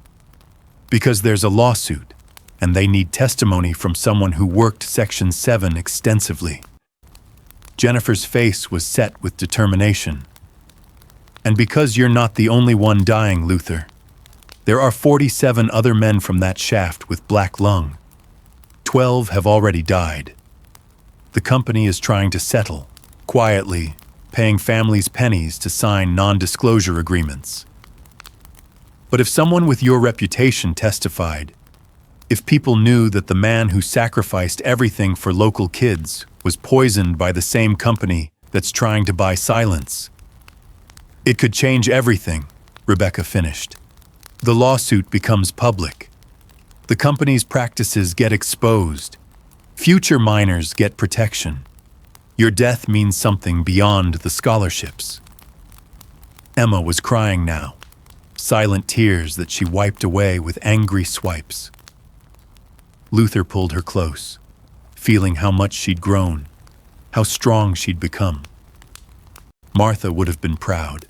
S1: Because there's a lawsuit, and they need testimony from someone who worked Section 7 extensively. Jennifer's face was set with determination. And because you're not the only one dying, Luther, there are 47 other men from that shaft with black lung. 12 have already died. The company is trying to settle, quietly, paying families pennies to sign non-disclosure agreements. But if someone with your reputation testified, if people knew that the man who sacrificed everything for local kids was poisoned by the same company that's trying to buy silence, it could change everything, Rebecca finished. The lawsuit becomes public. The company's practices get exposed. Future minors get protection. Your death means something beyond the scholarships. Emma was crying now, silent tears that she wiped away with angry swipes. Luther pulled her close, feeling how much she'd grown, how strong she'd become. Martha would have been proud.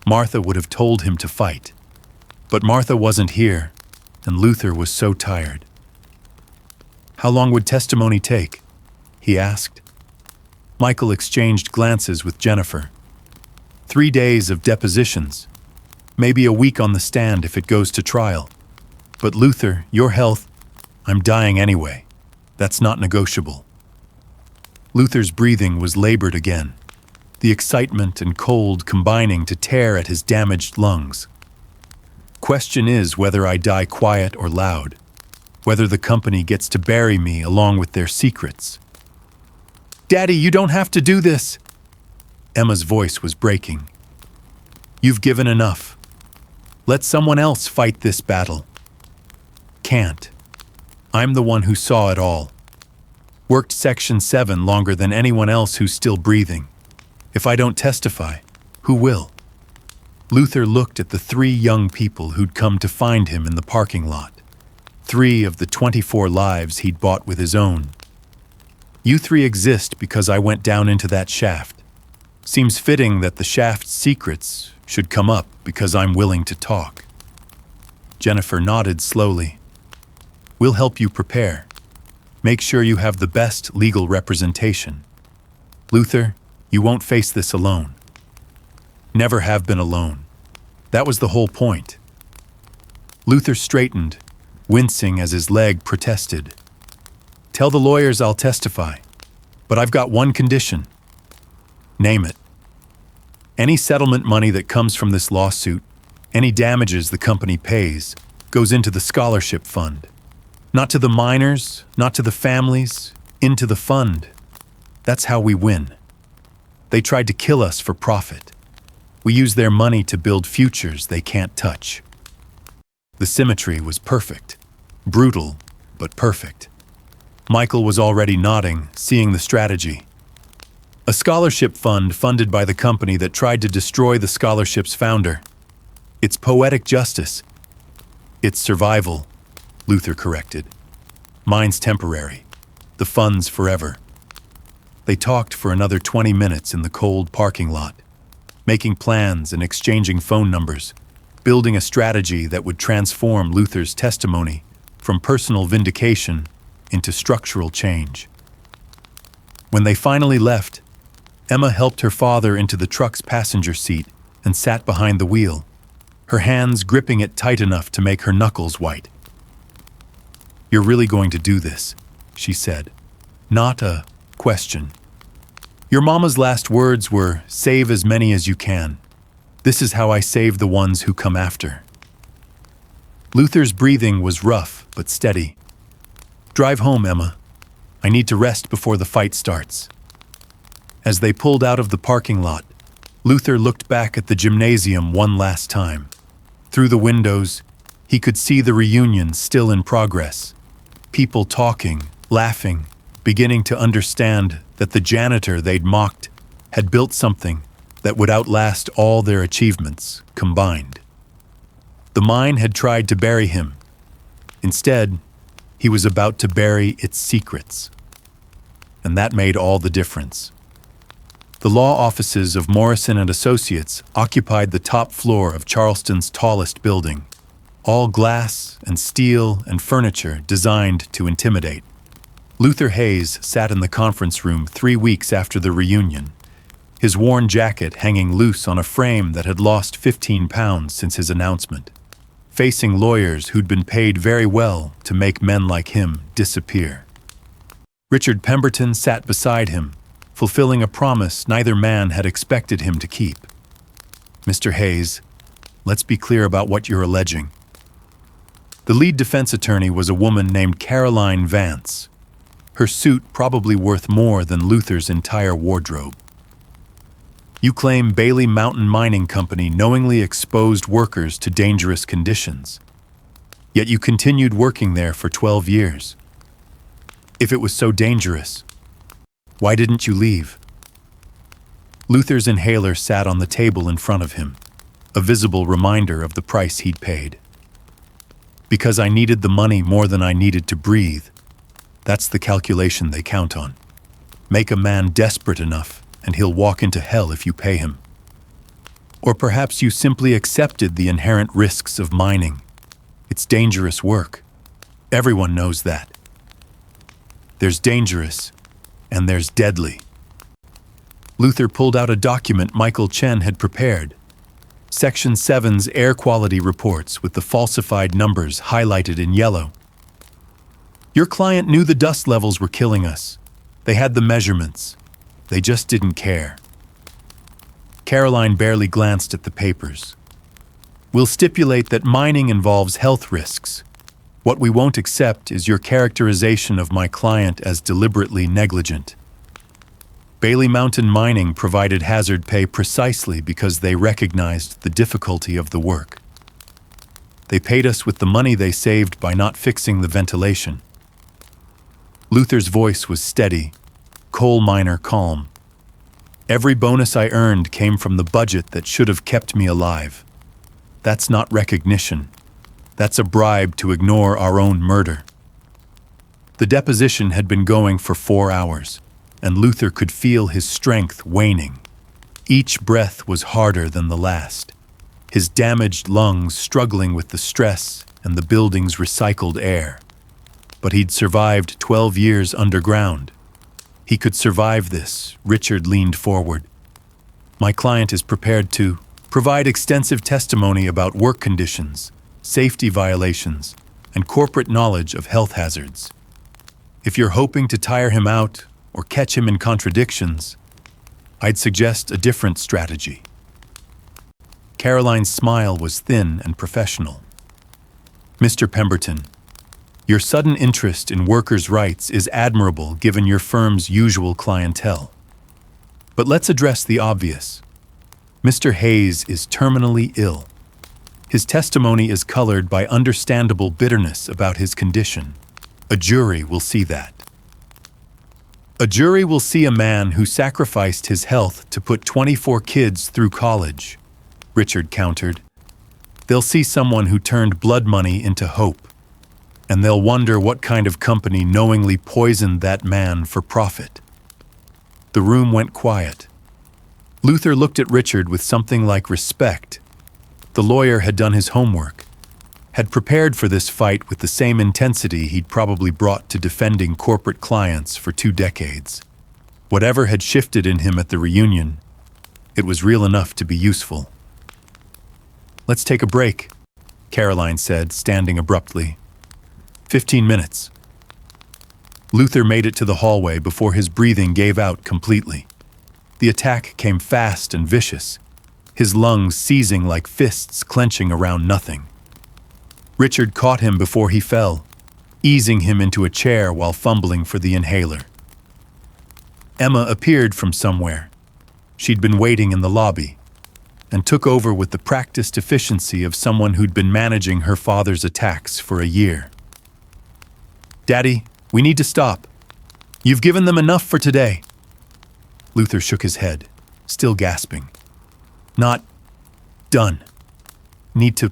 S1: Martha would have told him to fight. But Martha wasn't here, and Luther was so tired. "How long would testimony take?" he asked. Michael exchanged glances with Jennifer. 3 days of depositions. Maybe a week on the stand if it goes to trial. But Luther, your health, I'm dying anyway. That's not negotiable. Luther's breathing was labored again, the excitement and cold combining to tear at his damaged lungs. Question is whether I die quiet or loud, whether the company gets to bury me along with their secrets. "Daddy, you don't have to do this!" Emma's voice was breaking. "You've given enough. Let someone else fight this battle." "Can't. I'm the one who saw it all. Worked Section 7 longer than anyone else who's still breathing. If I don't testify, who will?" Luther looked at the 3 young people who'd come to find him in the parking lot. 3 of the 24 lives he'd bought with his own. "You 3 exist because I went down into that shaft. Seems fitting that the shaft's secrets should come up because I'm willing to talk." Jennifer nodded slowly. "We'll help you prepare. Make sure you have the best legal representation. Luther, you won't face this alone. Never have been alone. That was the whole point." Luther straightened, wincing as his leg protested. "Tell the lawyers I'll testify, but I've got one condition." "Name it." "Any settlement money that comes from this lawsuit, any damages the company pays, goes into the scholarship fund. Not to the minors, not to the families, into the fund. That's how we win. They tried to kill us for profit. We use their money to build futures they can't touch." The symmetry was perfect. Brutal, but perfect. Michael was already nodding, seeing the strategy. A scholarship fund funded by the company that tried to destroy the scholarship's founder. It's poetic justice. It's survival, Luther corrected. Mine's temporary. The fund's forever. They talked for another 20 minutes in the cold parking lot, making plans and exchanging phone numbers, building a strategy that would transform Luther's testimony from personal vindication into structural change. When they finally left, Emma helped her father into the truck's passenger seat and sat behind the wheel, her hands gripping it tight enough to make her knuckles white. "You're really going to do this," she said. Not a question. "Your mama's last words were, 'Save as many as you can.' This is how I save the ones who come after." Luther's breathing was rough but steady. "Drive home, Emma. I need to rest before the fight starts." As they pulled out of the parking lot, Luther looked back at the gymnasium one last time. Through the windows, he could see the reunion still in progress. People talking, laughing, beginning to understand that the janitor they'd mocked had built something that would outlast all their achievements combined. The mine had tried to bury him. Instead, he was about to bury its secrets. And that made all the difference. The law offices of Morrison and Associates occupied the top floor of Charleston's tallest building, all glass and steel and furniture designed to intimidate. Luther Hayes sat in the conference room 3 weeks after the reunion, his worn jacket hanging loose on a frame that had lost 15 pounds since his announcement, facing lawyers who'd been paid very well to make men like him disappear. Richard Pemberton sat beside him, fulfilling a promise neither man had expected him to keep. Mr. Hayes, let's be clear about what you're alleging. The lead defense attorney was a woman named Caroline Vance. Her suit probably worth more than Luther's entire wardrobe. You claim Bailey Mountain Mining Company knowingly exposed workers to dangerous conditions. Yet you continued working there for 12 years. If it was so dangerous, why didn't you leave? Luther's inhaler sat on the table in front of him, a visible reminder of the price he'd paid. Because I needed the money more than I needed to breathe. That's the calculation they count on. Make a man desperate enough, and he'll walk into hell if you pay him. Or perhaps you simply accepted the inherent risks of mining. It's dangerous work. Everyone knows that. There's dangerous, and there's deadly. Luther pulled out a document Michael Chen had prepared. Section 7's air quality reports with the falsified numbers highlighted in yellow. Your client knew the dust levels were killing us. They had the measurements. They just didn't care. Caroline barely glanced at the papers. We'll stipulate that mining involves health risks. What we won't accept is your characterization of my client as deliberately negligent. Bailey Mountain Mining provided hazard pay precisely because they recognized the difficulty of the work. They paid us with the money they saved by not fixing the ventilation. Luther's voice was steady, coal miner calm. Every bonus I earned came from the budget that should have kept me alive. That's not recognition. That's a bribe to ignore our own murder. The deposition had been going for 4 hours, and Luther could feel his strength waning. Each breath was harder than the last, his damaged lungs struggling with the stress and the building's recycled air. But he'd survived 12 years underground. He could survive this, Richard leaned forward. My client is prepared to provide extensive testimony about work conditions, safety violations, and corporate knowledge of health hazards. If you're hoping to tire him out or catch him in contradictions, I'd suggest a different strategy. Caroline's smile was thin and professional. Mr. Pemberton, your sudden interest in workers' rights is admirable given your firm's usual clientele. But let's address the obvious. Mr. Hayes is terminally ill. His testimony is colored by understandable bitterness about his condition. A jury will see that. A jury will see a man who sacrificed his health to put 24 kids through college, Richard countered. They'll see someone who turned blood money into hope, and they'll wonder what kind of company knowingly poisoned that man for profit. The room went quiet. Luther looked at Richard with something like respect. The lawyer had done his homework, had prepared for this fight with the same intensity he'd probably brought to defending corporate clients for 2 decades. Whatever had shifted in him at the reunion, it was real enough to be useful. Let's take a break, Caroline said, standing abruptly. 15 minutes. Luther made it to the hallway before his breathing gave out completely. The attack came fast and vicious, his lungs seizing like fists clenching around nothing. Richard caught him before he fell, easing him into a chair while fumbling for the inhaler. Emma appeared from somewhere. She'd been waiting in the lobby, and took over with the practiced efficiency of someone who'd been managing her father's attacks for a year. Daddy, we need to stop. You've given them enough for today. Luther shook his head, still gasping. Not done. Need to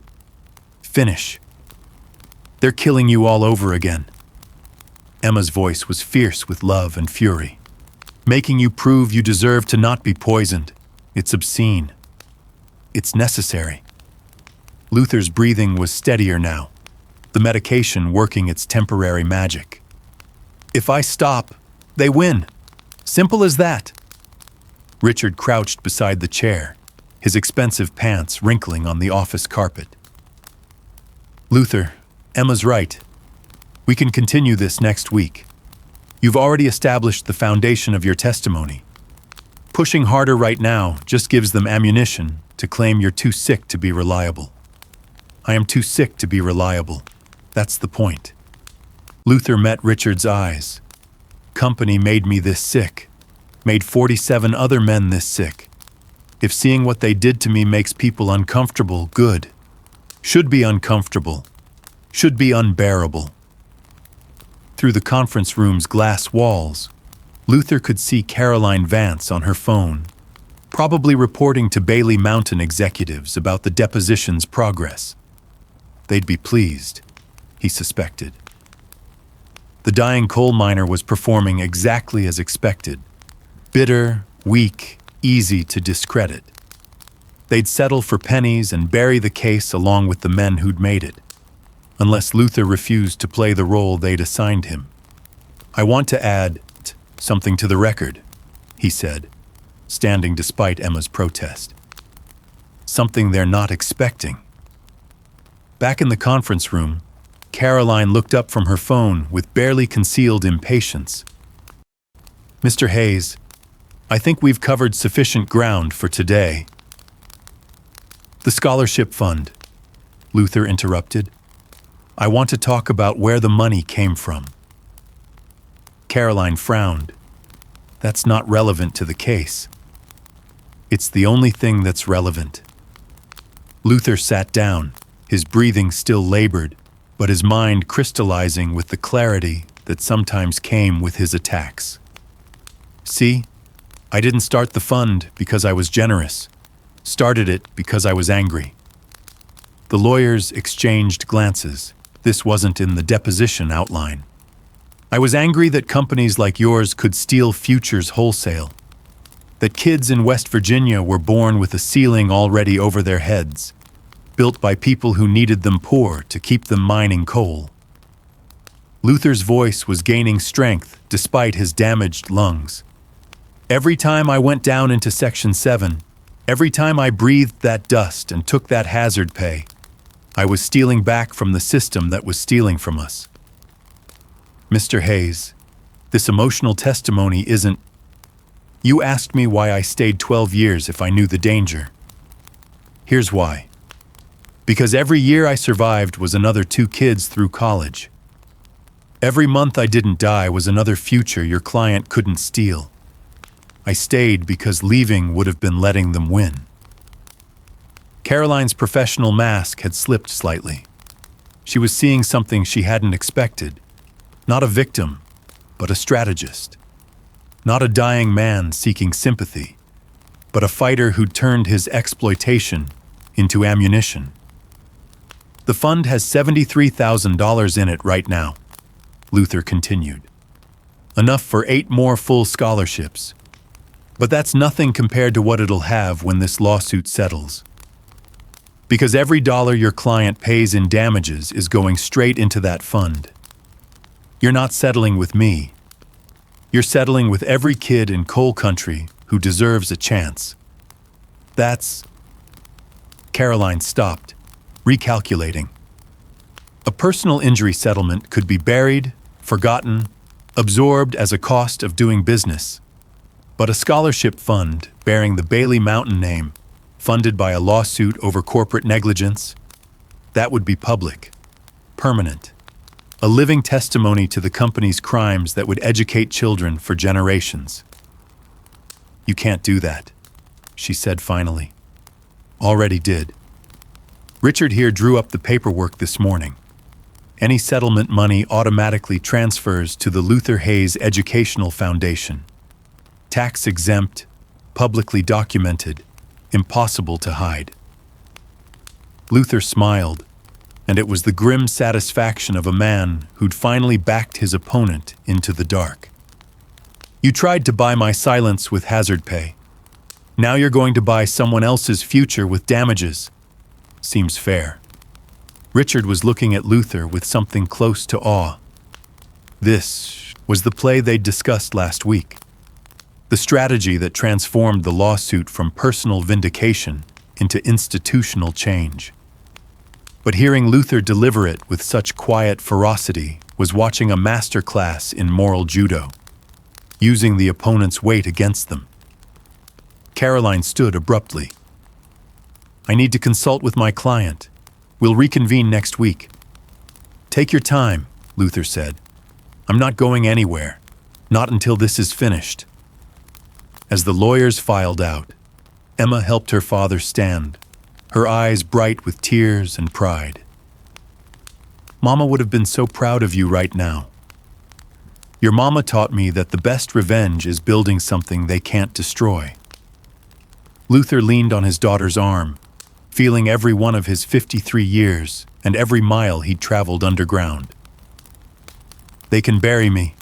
S1: finish. They're killing you all over again. Emma's voice was fierce with love and fury. Making you prove you deserve to not be poisoned. It's obscene. It's necessary. Luther's breathing was steadier now, the medication working its temporary magic. If I stop, they win. Simple as that. Richard crouched beside the chair, his expensive pants wrinkling on the office carpet. Luther, Emma's right. We can continue this next week. You've already established the foundation of your testimony, Pushing harder right now just gives them ammunition to claim you're too sick to be reliable. I am too sick to be reliable. That's the point. Luther met Richard's eyes. Company made me this sick. Made 47 other men this sick. If seeing what they did to me makes people uncomfortable, good. Should be uncomfortable. Should be unbearable. Through the conference room's glass walls, Luther could see Caroline Vance on her phone, probably reporting to Bailey Mountain executives about the deposition's progress. They'd be pleased, he suspected. The dying coal miner was performing exactly as expected. Bitter, weak, easy to discredit. They'd settle for pennies and bury the case along with the men who'd made it, unless Luther refused to play the role they'd assigned him. I want to add something to the record, he said, standing despite Emma's protest. Something they're not expecting. Back in the conference room, Caroline looked up from her phone with barely concealed impatience. Mr. Hayes, I think we've covered sufficient ground for today. The scholarship fund, Luther interrupted. I want to talk about where the money came from. Caroline frowned. That's not relevant to the case. It's the only thing that's relevant. Luther sat down, his breathing still labored, but his mind crystallizing with the clarity that sometimes came with his attacks. See, I didn't start the fund because I was generous. Started it because I was angry. The lawyers exchanged glances. This wasn't in the deposition outline. I was angry that companies like yours could steal futures wholesale. That kids in West Virginia were born with a ceiling already over their heads, built by people who needed them poor to keep them mining coal. Luther's voice was gaining strength despite his damaged lungs. Every time I went down into Section 7, every time I breathed that dust and took that hazard pay, I was stealing back from the system that was stealing from us. Mr. Hayes, this emotional testimony isn't... You asked me why I stayed 12 years if I knew the danger. Here's why. Because every year I survived was another 2 kids through college. Every month I didn't die was another future your client couldn't steal. I stayed because leaving would have been letting them win. Caroline's professional mask had slipped slightly. She was seeing something she hadn't expected. Not a victim, but a strategist. Not a dying man seeking sympathy, but a fighter who'd turned his exploitation into ammunition. The fund has $73,000 in it right now, Luther continued. Enough for 8 more full scholarships. But that's nothing compared to what it'll have when this lawsuit settles. Because every dollar your client pays in damages is going straight into that fund. You're not settling with me. You're settling with every kid in coal country who deserves a chance. That's... Caroline stopped, recalculating. A personal injury settlement could be buried, forgotten, absorbed as a cost of doing business. But a scholarship fund bearing the Bailey Mountain name, funded by a lawsuit over corporate negligence, that would be public, permanent. A living testimony to the company's crimes that would educate children for generations. You can't do that, she said finally. Already did. Richard here drew up the paperwork this morning. Any settlement money automatically transfers to the Luther Hayes Educational Foundation. Tax exempt, publicly documented, impossible to hide. Luther smiled, and it was the grim satisfaction of a man who'd finally backed his opponent into the dark. You tried to buy my silence with hazard pay. Now you're going to buy someone else's future with damages. Seems fair. Richard was looking at Luther with something close to awe. This was the play they'd discussed last week. The strategy that transformed the lawsuit from personal vindication into institutional change. But hearing Luther deliver it with such quiet ferocity was watching a masterclass in moral judo, using the opponent's weight against them. Caroline stood abruptly. "I need to consult with my client. We'll reconvene next week." "Take your time," Luther said. "I'm not going anywhere. Not until this is finished." As the lawyers filed out, Emma helped her father stand, her eyes bright with tears and pride. "Mama would have been so proud of you right now. Your mama taught me that the best revenge is building something they can't destroy." Luther leaned on his daughter's arm, feeling every one of his 53 years and every mile he'd traveled underground. "They can bury me,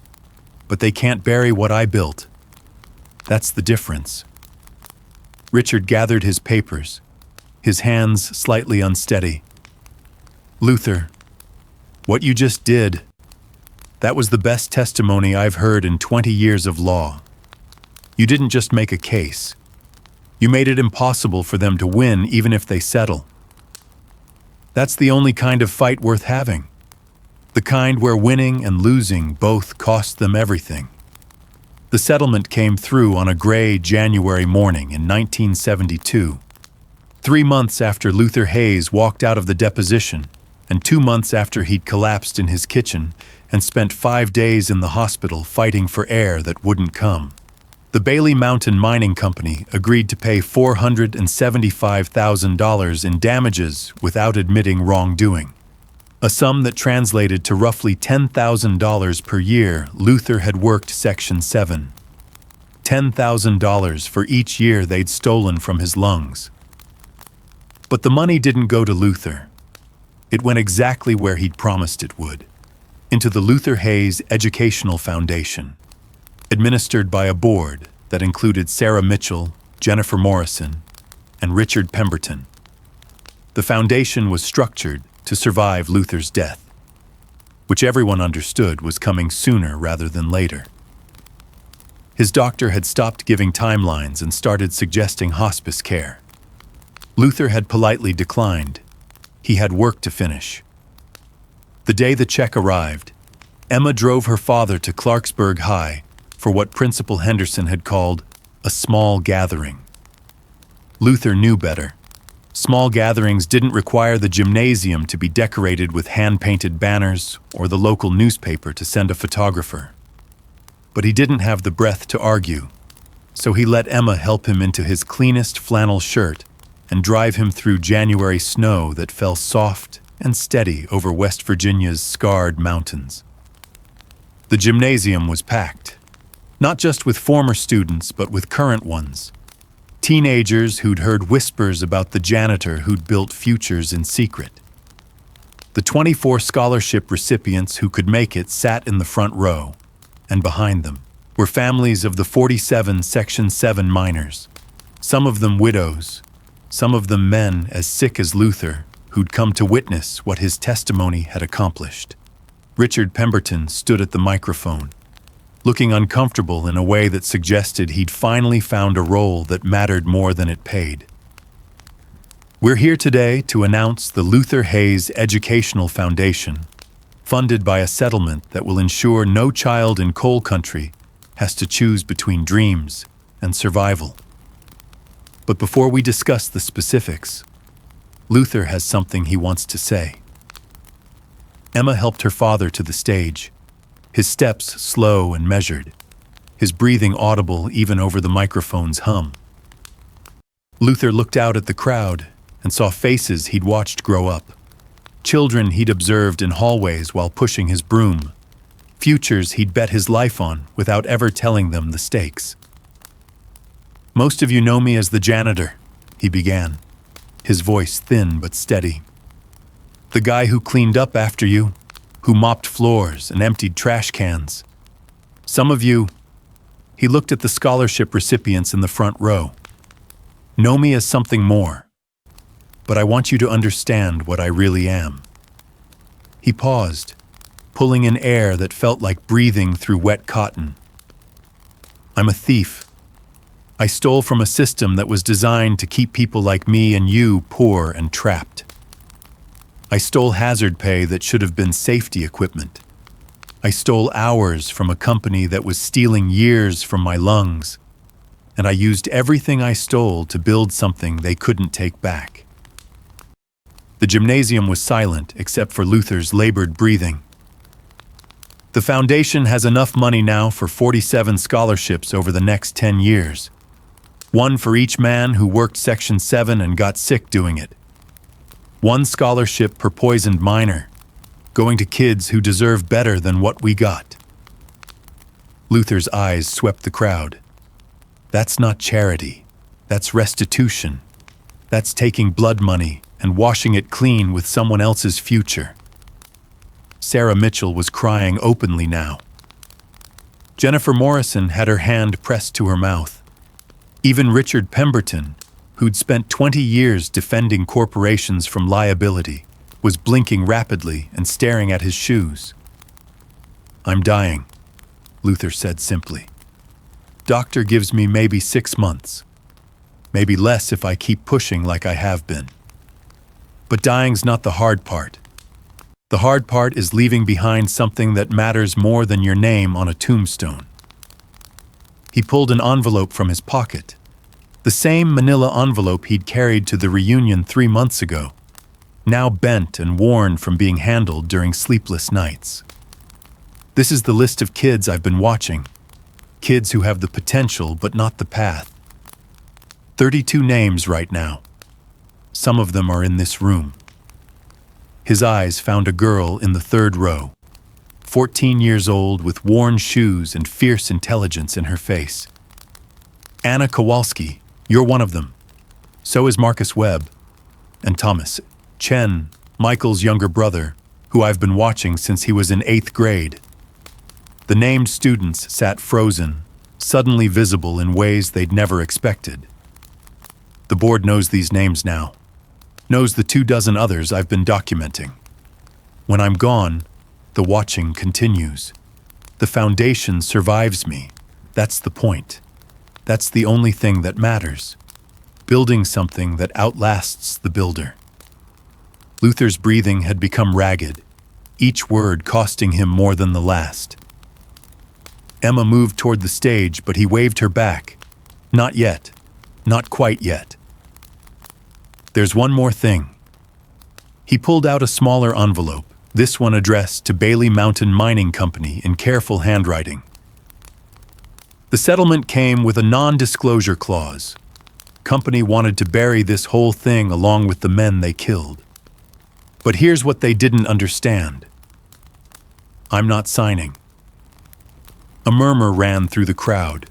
S1: but they can't bury what I built. That's the difference." Richard gathered his papers, his hands slightly unsteady. "Luther, what you just did, that was the best testimony I've heard in 20 years of law. You didn't just make a case. You made it impossible for them to win even if they settle. That's the only kind of fight worth having. The kind where winning and losing both cost them everything." The settlement came through on a gray January morning in 1972, 3 months after Luther Hayes walked out of the deposition, and 2 months after he'd collapsed in his kitchen and spent 5 days in the hospital fighting for air that wouldn't come. The Bailey Mountain Mining Company agreed to pay $475,000 in damages without admitting wrongdoing, a sum that translated to roughly $10,000 per year Luther had worked Section 7. $10,000 for each year they'd stolen from his lungs. But the money didn't go to Luther. It went exactly where he'd promised it would, into the Luther Hayes Educational Foundation, administered by a board that included Sarah Mitchell, Jennifer Morrison, and Richard Pemberton. The foundation was structured to survive Luther's death, which everyone understood was coming sooner rather than later. His doctor had stopped giving timelines and started suggesting hospice care. Luther had politely declined. He had work to finish. The day the check arrived, Emma drove her father to Clarksburg High for what Principal Henderson had called a small gathering. Luther knew better. Small gatherings didn't require the gymnasium to be decorated with hand-painted banners or the local newspaper to send a photographer. But he didn't have the breath to argue, so he let Emma help him into his cleanest flannel shirt and drive him through January snow that fell soft and steady over West Virginia's scarred mountains. The gymnasium was packed, not just with former students but with current ones. Teenagers who'd heard whispers about the janitor who'd built futures in secret. The 24 scholarship recipients who could make it sat in the front row, and behind them were families of the 47 Section 7 miners, some of them widows, some of them men as sick as Luther who'd come to witness what his testimony had accomplished. Richard Pemberton stood at the microphone, looking uncomfortable in a way that suggested he'd finally found a role that mattered more than it paid. "We're here today to announce the Luther Hayes Educational Foundation, funded by a settlement that will ensure no child in coal country has to choose between dreams and survival. But before we discuss the specifics, Luther has something he wants to say." Emma helped her father to the stage, his steps slow and measured, his breathing audible even over the microphone's hum. Luther looked out at the crowd and saw faces he'd watched grow up, children he'd observed in hallways while pushing his broom, futures he'd bet his life on without ever telling them the stakes. "Most of you know me as the janitor," he began, his voice thin but steady. "The guy who cleaned up after you, who mopped floors and emptied trash cans. Some of you," he looked at the scholarship recipients in the front row, "know me as something more. But I want you to understand what I really am." He paused, pulling in air that felt like breathing through wet cotton. "I'm a thief. I stole from a system that was designed to keep people like me and you poor and trapped. I stole hazard pay that should have been safety equipment. I stole hours from a company that was stealing years from my lungs. and I used everything I stole to build something they couldn't take back. The gymnasium was silent except for Luther's labored breathing. The foundation has enough money now for 47 scholarships over the next 10 years. One for each man who worked Section 7 and got sick doing it. One scholarship per poisoned miner, going to kids who deserve better than what we got. Luther's eyes swept the crowd. That's not charity. That's restitution. That's taking blood money and washing it clean with someone else's future. Sarah Mitchell was crying openly now. Jennifer Morrison had her hand pressed to her mouth. Even Richard Pemberton, who'd spent 20 years defending corporations from liability, was blinking rapidly and staring at his shoes. "I'm dying," Luther said simply. "Doctor gives me maybe 6 months. Maybe less if I keep pushing like I have been. But dying's not the hard part. The hard part is leaving behind something that matters more than your name on a tombstone." He pulled an envelope from his pocket, the same manila envelope he'd carried to the reunion 3 months ago, now bent and worn from being handled during sleepless nights. "This is the list of kids I've been watching. Kids who have the potential but not the path. 32 names right now. Some of them are in this room." His eyes found a girl in the 3rd row, 14 years old with worn shoes and fierce intelligence in her face. "Anna Kowalski, you're one of them. So is Marcus Webb. And Thomas. Chen, Michael's younger brother, who I've been watching since he was in 8th grade." The named students sat frozen, suddenly visible in ways they'd never expected. The board knows these names now. Knows the 24 others I've been documenting. When I'm gone, the watching continues. The foundation survives me. That's the point. That's the only thing that matters. Building something that outlasts the builder. Luther's breathing had become ragged, each word costing him more than the last. Emma moved toward the stage, but he waved her back. "Not yet. Not quite yet. There's one more thing." He pulled out a smaller envelope, this one addressed to Bailey Mountain Mining Company in careful handwriting. The settlement came with a non-disclosure clause. Company wanted to bury this whole thing along with the men they killed. But here's what they didn't understand. I'm not signing. A murmur ran through the crowd.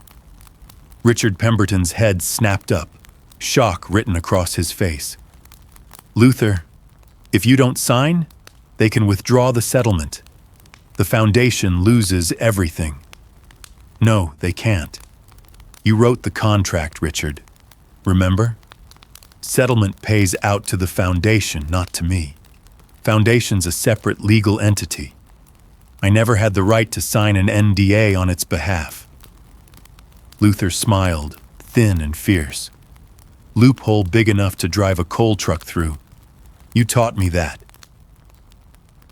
S1: Richard Pemberton's head snapped up, shock written across his face. "Luther, if you don't sign, they can withdraw the settlement. The foundation loses everything." "No, they can't. You wrote the contract, Richard. Remember? Settlement pays out to the foundation, not to me. Foundation's a separate legal entity. I never had the right to sign an NDA on its behalf." Luther smiled, thin and fierce. "Loophole big enough to drive a coal truck through. You taught me that."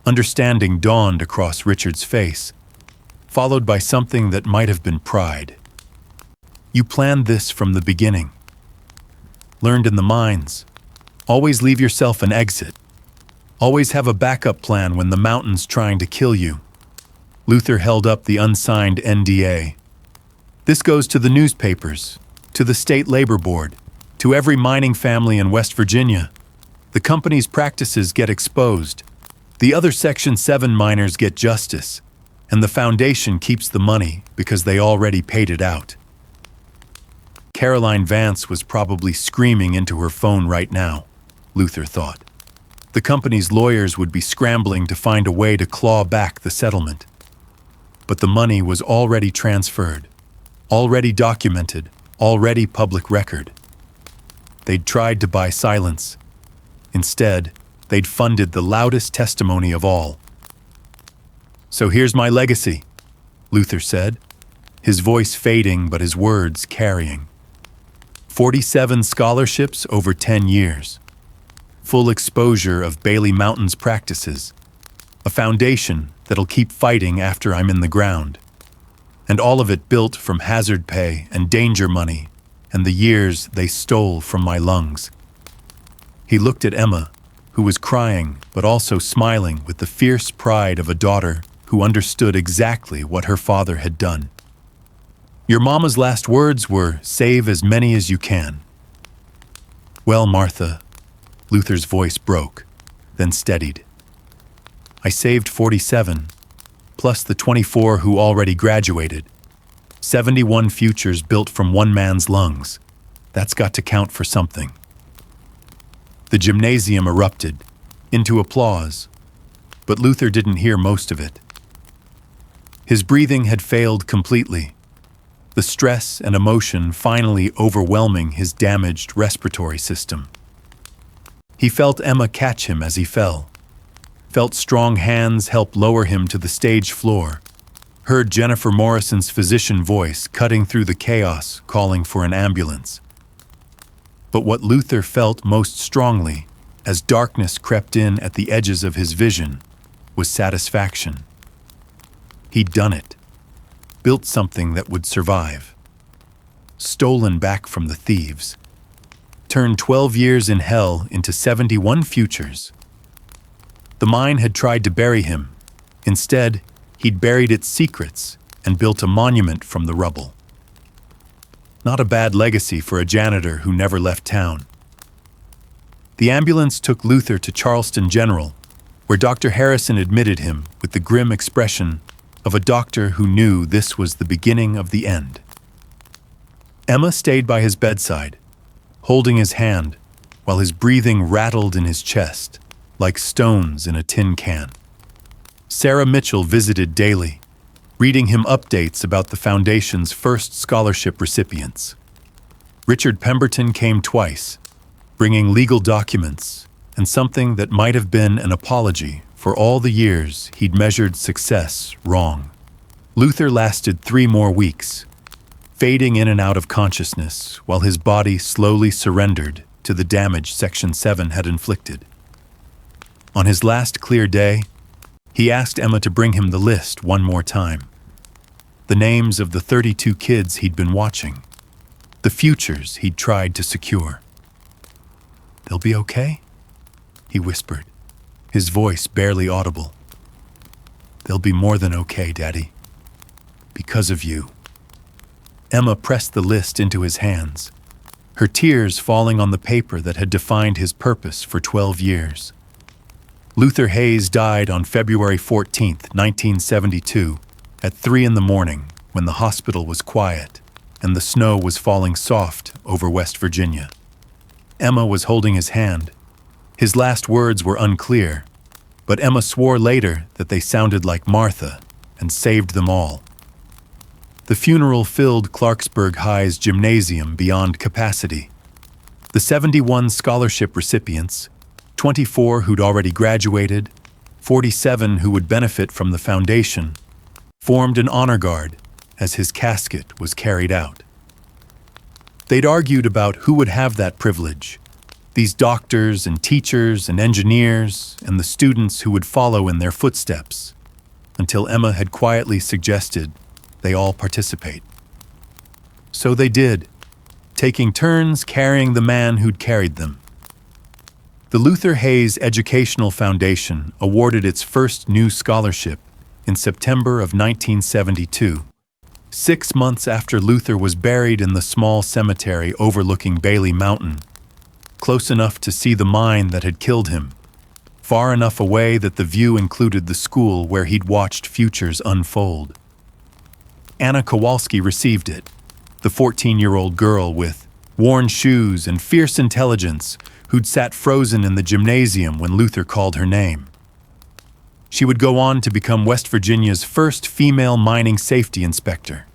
S1: Understanding dawned across Richard's face, followed by something that might have been pride. "You planned this from the beginning. Learned in the mines. Always leave yourself an exit. Always have a backup plan when the mountain's trying to kill you." Luther held up the unsigned NDA. "This goes to the newspapers, to the state labor board, to every mining family in West Virginia. The company's practices get exposed. The other Section 7 miners get justice, and the foundation keeps the money because they already paid it out." Caroline Vance was probably screaming into her phone right now, Luther thought. The company's lawyers would be scrambling to find a way to claw back the settlement. But the money was already transferred, already documented, already public record. They'd tried to buy silence. Instead, they'd funded the loudest testimony of all. "So here's my legacy," Luther said, his voice fading but his words carrying. 47 scholarships over 10 years. Full exposure of Bailey Mountain's practices. A foundation that'll keep fighting after I'm in the ground. And all of it built from hazard pay and danger money and the years they stole from my lungs. He looked at Emma, who was crying but also smiling with the fierce pride of a daughter who understood exactly what her father had done. Your mama's last words were, "Save as many as you can." Well, Martha, Luther's voice broke, then steadied. I saved 47, plus the 24 who already graduated. 71 futures built from one man's lungs. That's got to count for something. The gymnasium erupted into applause, but Luther didn't hear most of it. His breathing had failed completely, the stress and emotion finally overwhelming his damaged respiratory system. He felt Emma catch him as he fell, felt strong hands help lower him to the stage floor, heard Jennifer Morrison's physician voice cutting through the chaos calling for an ambulance. But what Luther felt most strongly, as darkness crept in at the edges of his vision, was satisfaction. He'd done it, built something that would survive, stolen back from the thieves, turned 12 years in hell into 71 futures. The mine had tried to bury him. Instead, he'd buried its secrets and built a monument from the rubble. Not a bad legacy for a janitor who never left town. The ambulance took Luther to Charleston General, where Dr. Harrison admitted him with the grim expression of a doctor who knew this was the beginning of the end. Emma stayed by his bedside, holding his hand while his breathing rattled in his chest like stones in a tin can. Sarah Mitchell visited daily, reading him updates about the Foundation's first scholarship recipients. Richard Pemberton came twice, bringing legal documents and something that might have been an apology for all the years he'd measured success wrong. Luther lasted 3 more weeks, fading in and out of consciousness while his body slowly surrendered to the damage Section 7 had inflicted. On his last clear day, he asked Emma to bring him the list one more time. The names of the 32 kids he'd been watching, the futures he'd tried to secure. "They'll be okay?" he whispered, his voice barely audible. "They'll be more than okay, Daddy. Because of you." Emma pressed the list into his hands, her tears falling on the paper that had defined his purpose for 12 years. Luther Hayes died on February 14, 1972, at 3 in the morning when the hospital was quiet and the snow was falling soft over West Virginia. Emma was holding his hand. His last words were unclear, but Emma swore later that they sounded like Martha and saved them all. The funeral filled Clarksburg High's gymnasium beyond capacity. The 71 scholarship recipients, 24 who'd already graduated, 47 who would benefit from the foundation, formed an honor guard as his casket was carried out. They'd argued about who would have that privilege, these doctors and teachers and engineers and the students who would follow in their footsteps, until Emma had quietly suggested they all participate. So they did, taking turns carrying the man who'd carried them. The Luther Hayes Educational Foundation awarded its first new scholarship in September of 1972, 6 months after Luther was buried in the small cemetery overlooking Bailey Mountain, close enough to see the mine that had killed him, far enough away that the view included the school where he'd watched futures unfold. Anna Kowalski received it, the 14-year-old girl with worn shoes and fierce intelligence who'd sat frozen in the gymnasium when Luther called her name. She would go on to become West Virginia's first female mining safety inspector.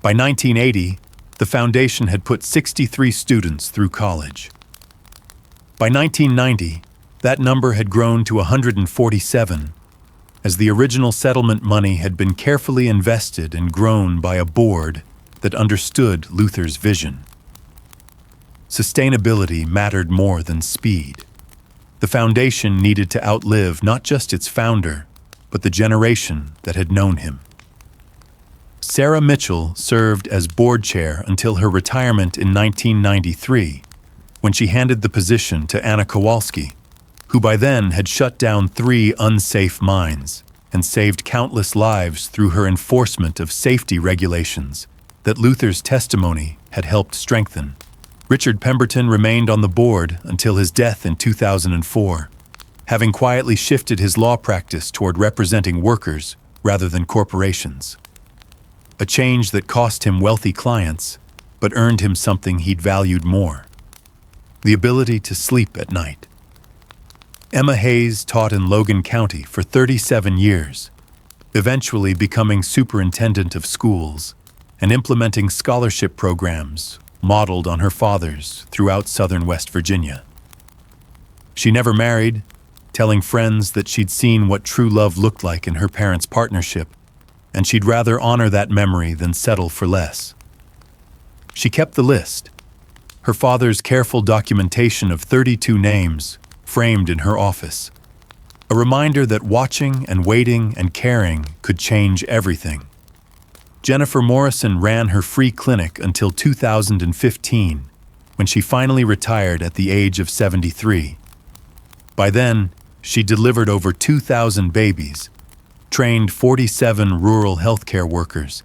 S1: By 1980, the foundation had put 63 students through college. By 1990, that number had grown to 147, as the original settlement money had been carefully invested and grown by a board that understood Luther's vision. Sustainability mattered more than speed. The foundation needed to outlive not just its founder, but the generation that had known him. Sarah Mitchell served as board chair until her retirement in 1993, when she handed the position to Anna Kowalski, who by then had shut down 3 unsafe mines and saved countless lives through her enforcement of safety regulations that Luther's testimony had helped strengthen. Richard Pemberton remained on the board until his death in 2004, having quietly shifted his law practice toward representing workers rather than corporations. A change that cost him wealthy clients, but earned him something he'd valued more: the ability to sleep at night. Emma Hayes taught in Logan County for 37 years, eventually becoming superintendent of schools and implementing scholarship programs modeled on her father's throughout southern West Virginia. She never married, telling friends that she'd seen what true love looked like in her parents' partnership, and she'd rather honor that memory than settle for less. She kept the list, her father's careful documentation of 32 names framed in her office, a reminder that watching and waiting and caring could change everything. Jennifer Morrison ran her free clinic until 2015, when she finally retired at the age of 73. By then, she delivered over 2,000 babies, trained 47 rural healthcare workers,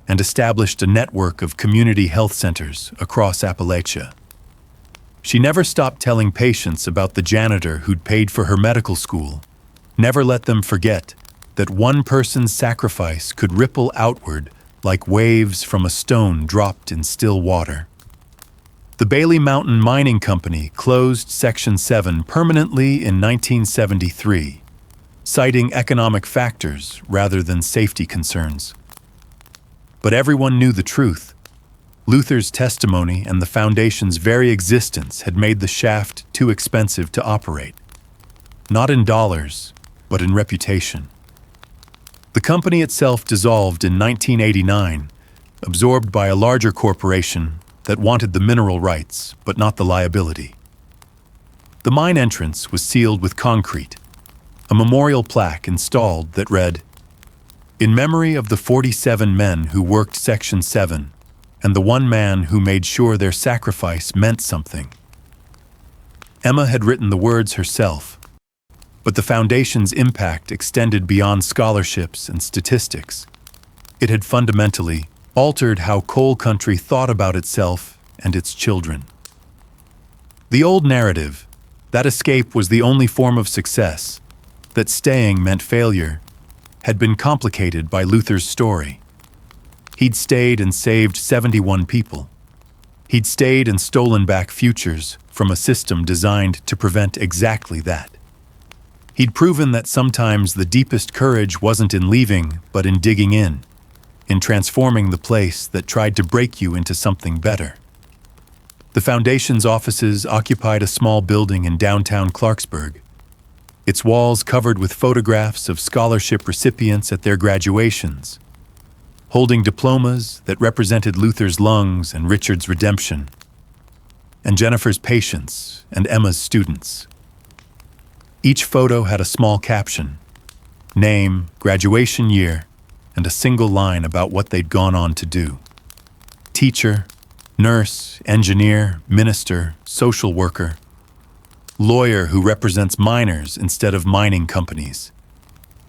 S1: and established a network of community health centers across Appalachia. She never stopped telling patients about the janitor who'd paid for her medical school, never let them forget that one person's sacrifice could ripple outward like waves from a stone dropped in still water. The Bailey Mountain Mining Company closed Section 7 permanently in 1973, citing economic factors rather than safety concerns. But everyone knew the truth. Luther's testimony and the foundation's very existence had made the shaft too expensive to operate, not in dollars, but in reputation. The company itself dissolved in 1989, absorbed by a larger corporation that wanted the mineral rights but not the liability. The mine entrance was sealed with concrete, a memorial plaque installed that read, "In memory of the 47 men who worked Section 7 and the one man who made sure their sacrifice meant something." Emma had written the words herself, but the foundation's impact extended beyond scholarships and statistics. It had fundamentally altered how coal country thought about itself and its children. The old narrative, that escape was the only form of success, that staying meant failure, had been complicated by Luther's story. He'd stayed and saved 71 people. He'd stayed and stolen back futures from a system designed to prevent exactly that. He'd proven that sometimes the deepest courage wasn't in leaving, but in digging in transforming the place that tried to break you into something better. The foundation's offices occupied a small building in downtown Clarksburg, its walls covered with photographs of scholarship recipients at their graduations, holding diplomas that represented Luther's lungs and Richard's redemption, and Jennifer's patients and Emma's students. Each photo had a small caption, name, graduation year, and a single line about what they'd gone on to do. Teacher, nurse, engineer, minister, social worker, lawyer who represents miners instead of mining companies.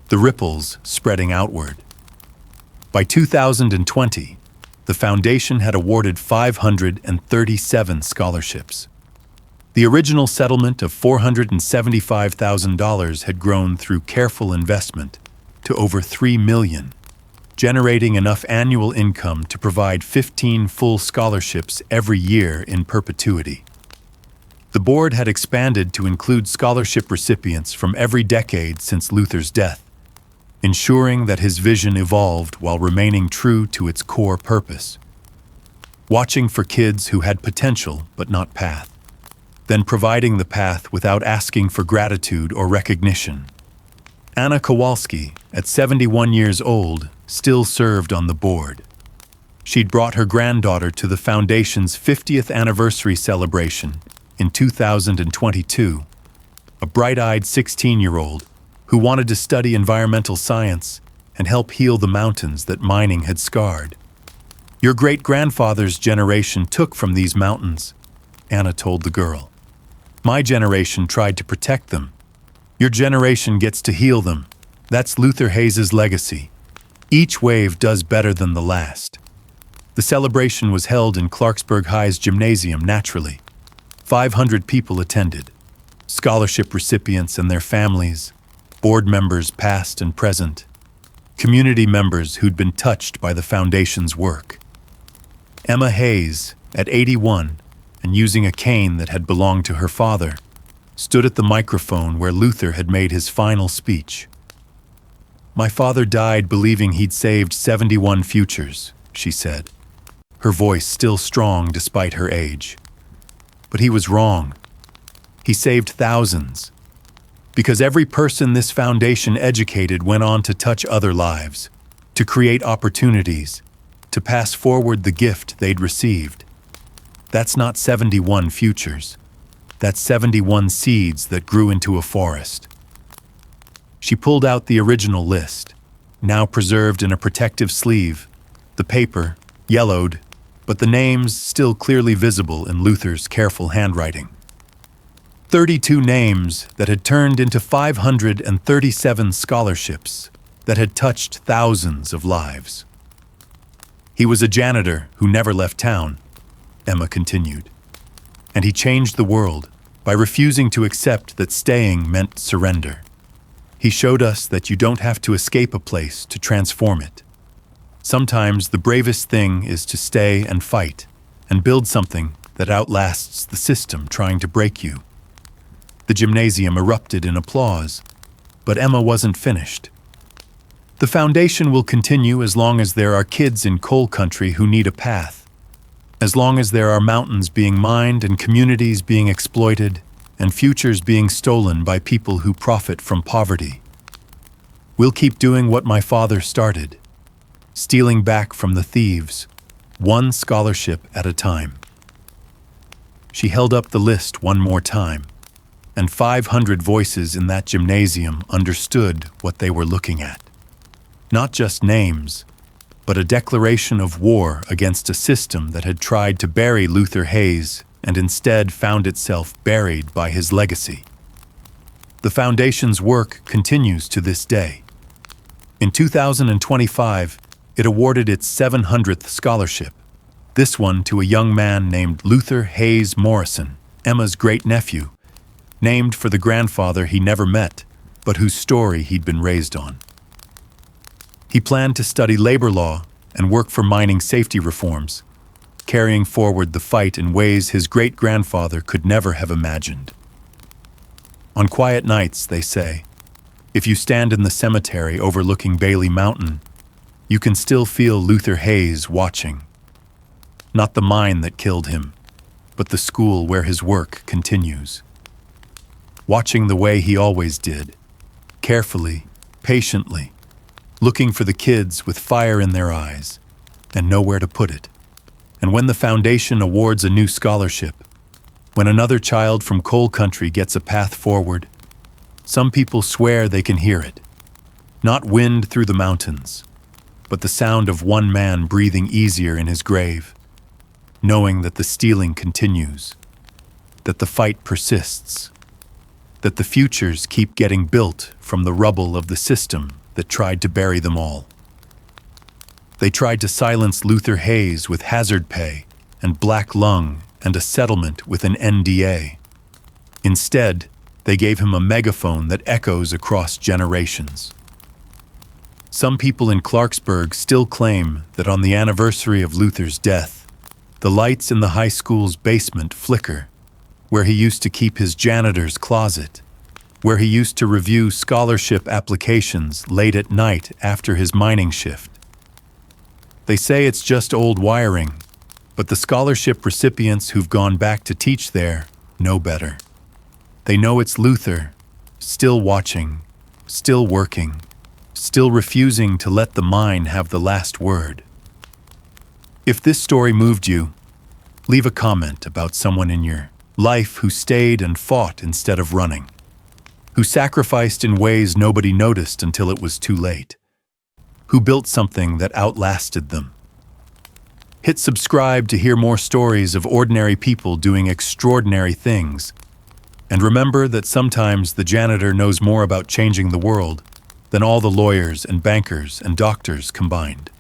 S1: The ripples spreading outward. By 2020, the foundation had awarded 537 scholarships. The original settlement of $475,000 had grown through careful investment to over $3 million, generating enough annual income to provide 15 full scholarships every year in perpetuity. The board had expanded to include scholarship recipients from every decade since Luther's death, ensuring that his vision evolved while remaining true to its core purpose: watching for kids who had potential but not path, then providing the path without asking for gratitude or recognition. Anna Kowalski, at 71 years old, still served on the board. She'd brought her granddaughter to the foundation's 50th anniversary celebration in 2022, a bright-eyed 16-year-old who wanted to study environmental science and help heal the mountains that mining had scarred. Your great-grandfather's generation took from these mountains, Anna told the girl. My generation tried to protect them. Your generation gets to heal them. That's Luther Hayes's legacy. Each wave does better than the last. The celebration was held in Clarksburg High's gymnasium naturally. 500 people attended. Scholarship recipients and their families, board members past and present, community members who'd been touched by the foundation's work. Emma Hayes, at 81, and using a cane that had belonged to her father, stood at the microphone where Luther had made his final speech. My father died believing he'd saved 71 futures, she said, her voice still strong despite her age. But he was wrong. He saved thousands. Because every person this foundation educated went on to touch other lives, to create opportunities, to pass forward the gift they'd received. That's not 71 futures. That's 71 seeds that grew into a forest. She pulled out the original list, now preserved in a protective sleeve, the paper, yellowed, but the names still clearly visible in Luther's careful handwriting. 32 names that had turned into 537 scholarships that had touched thousands of lives. He was a janitor who never left town, Emma continued. And he changed the world by refusing to accept that staying meant surrender. He showed us that you don't have to escape a place to transform it. Sometimes the bravest thing is to stay and fight and build something that outlasts the system trying to break you. The gymnasium erupted in applause, but Emma wasn't finished. The foundation will continue as long as there are kids in coal country who need a path, as long as there are mountains being mined and communities being exploited and futures being stolen by people who profit from poverty. We'll keep doing what my father started, stealing back from the thieves, one scholarship at a time. She held up the list one more time, and 500 voices in that gymnasium understood what they were looking at. Not just names, but a declaration of war against a system that had tried to bury Luther Hayes and instead found itself buried by his legacy. The foundation's work continues to this day. In 2025, it awarded its 700th scholarship, this one to a young man named Luther Hayes Morrison, Emma's great-nephew, named for the grandfather he never met, but whose story he'd been raised on. He planned to study labor law and work for mining safety reforms, carrying forward the fight in ways his great-grandfather could never have imagined. On quiet nights, they say, if you stand in the cemetery overlooking Bailey Mountain, you can still feel Luther Hayes watching. Not the mine that killed him, but the school where his work continues. Watching the way he always did, carefully, patiently, looking for the kids with fire in their eyes and nowhere to put it. And when the foundation awards a new scholarship, when another child from coal country gets a path forward, some people swear they can hear it. Not wind through the mountains, but the sound of one man breathing easier in his grave, knowing that the stealing continues, that the fight persists, that the futures keep getting built from the rubble of the system that tried to bury them all. They tried to silence Luther Hayes with hazard pay and black lung and a settlement with an NDA. Instead, they gave him a megaphone that echoes across generations. Some people in Clarksburg still claim that on the anniversary of Luther's death, the lights in the high school's basement flicker, where he used to keep his janitor's closet, where he used to review scholarship applications late at night after his mining shift. They say it's just old wiring, but the scholarship recipients who've gone back to teach there know better. They know it's Luther, still watching, still working, still refusing to let the mine have the last word. If this story moved you, leave a comment about someone in your life who stayed and fought instead of running, who sacrificed in ways nobody noticed until it was too late. who built something that outlasted them. Hit subscribe to hear more stories of ordinary people doing extraordinary things. And remember that sometimes the janitor knows more about changing the world than all the lawyers and bankers and doctors combined.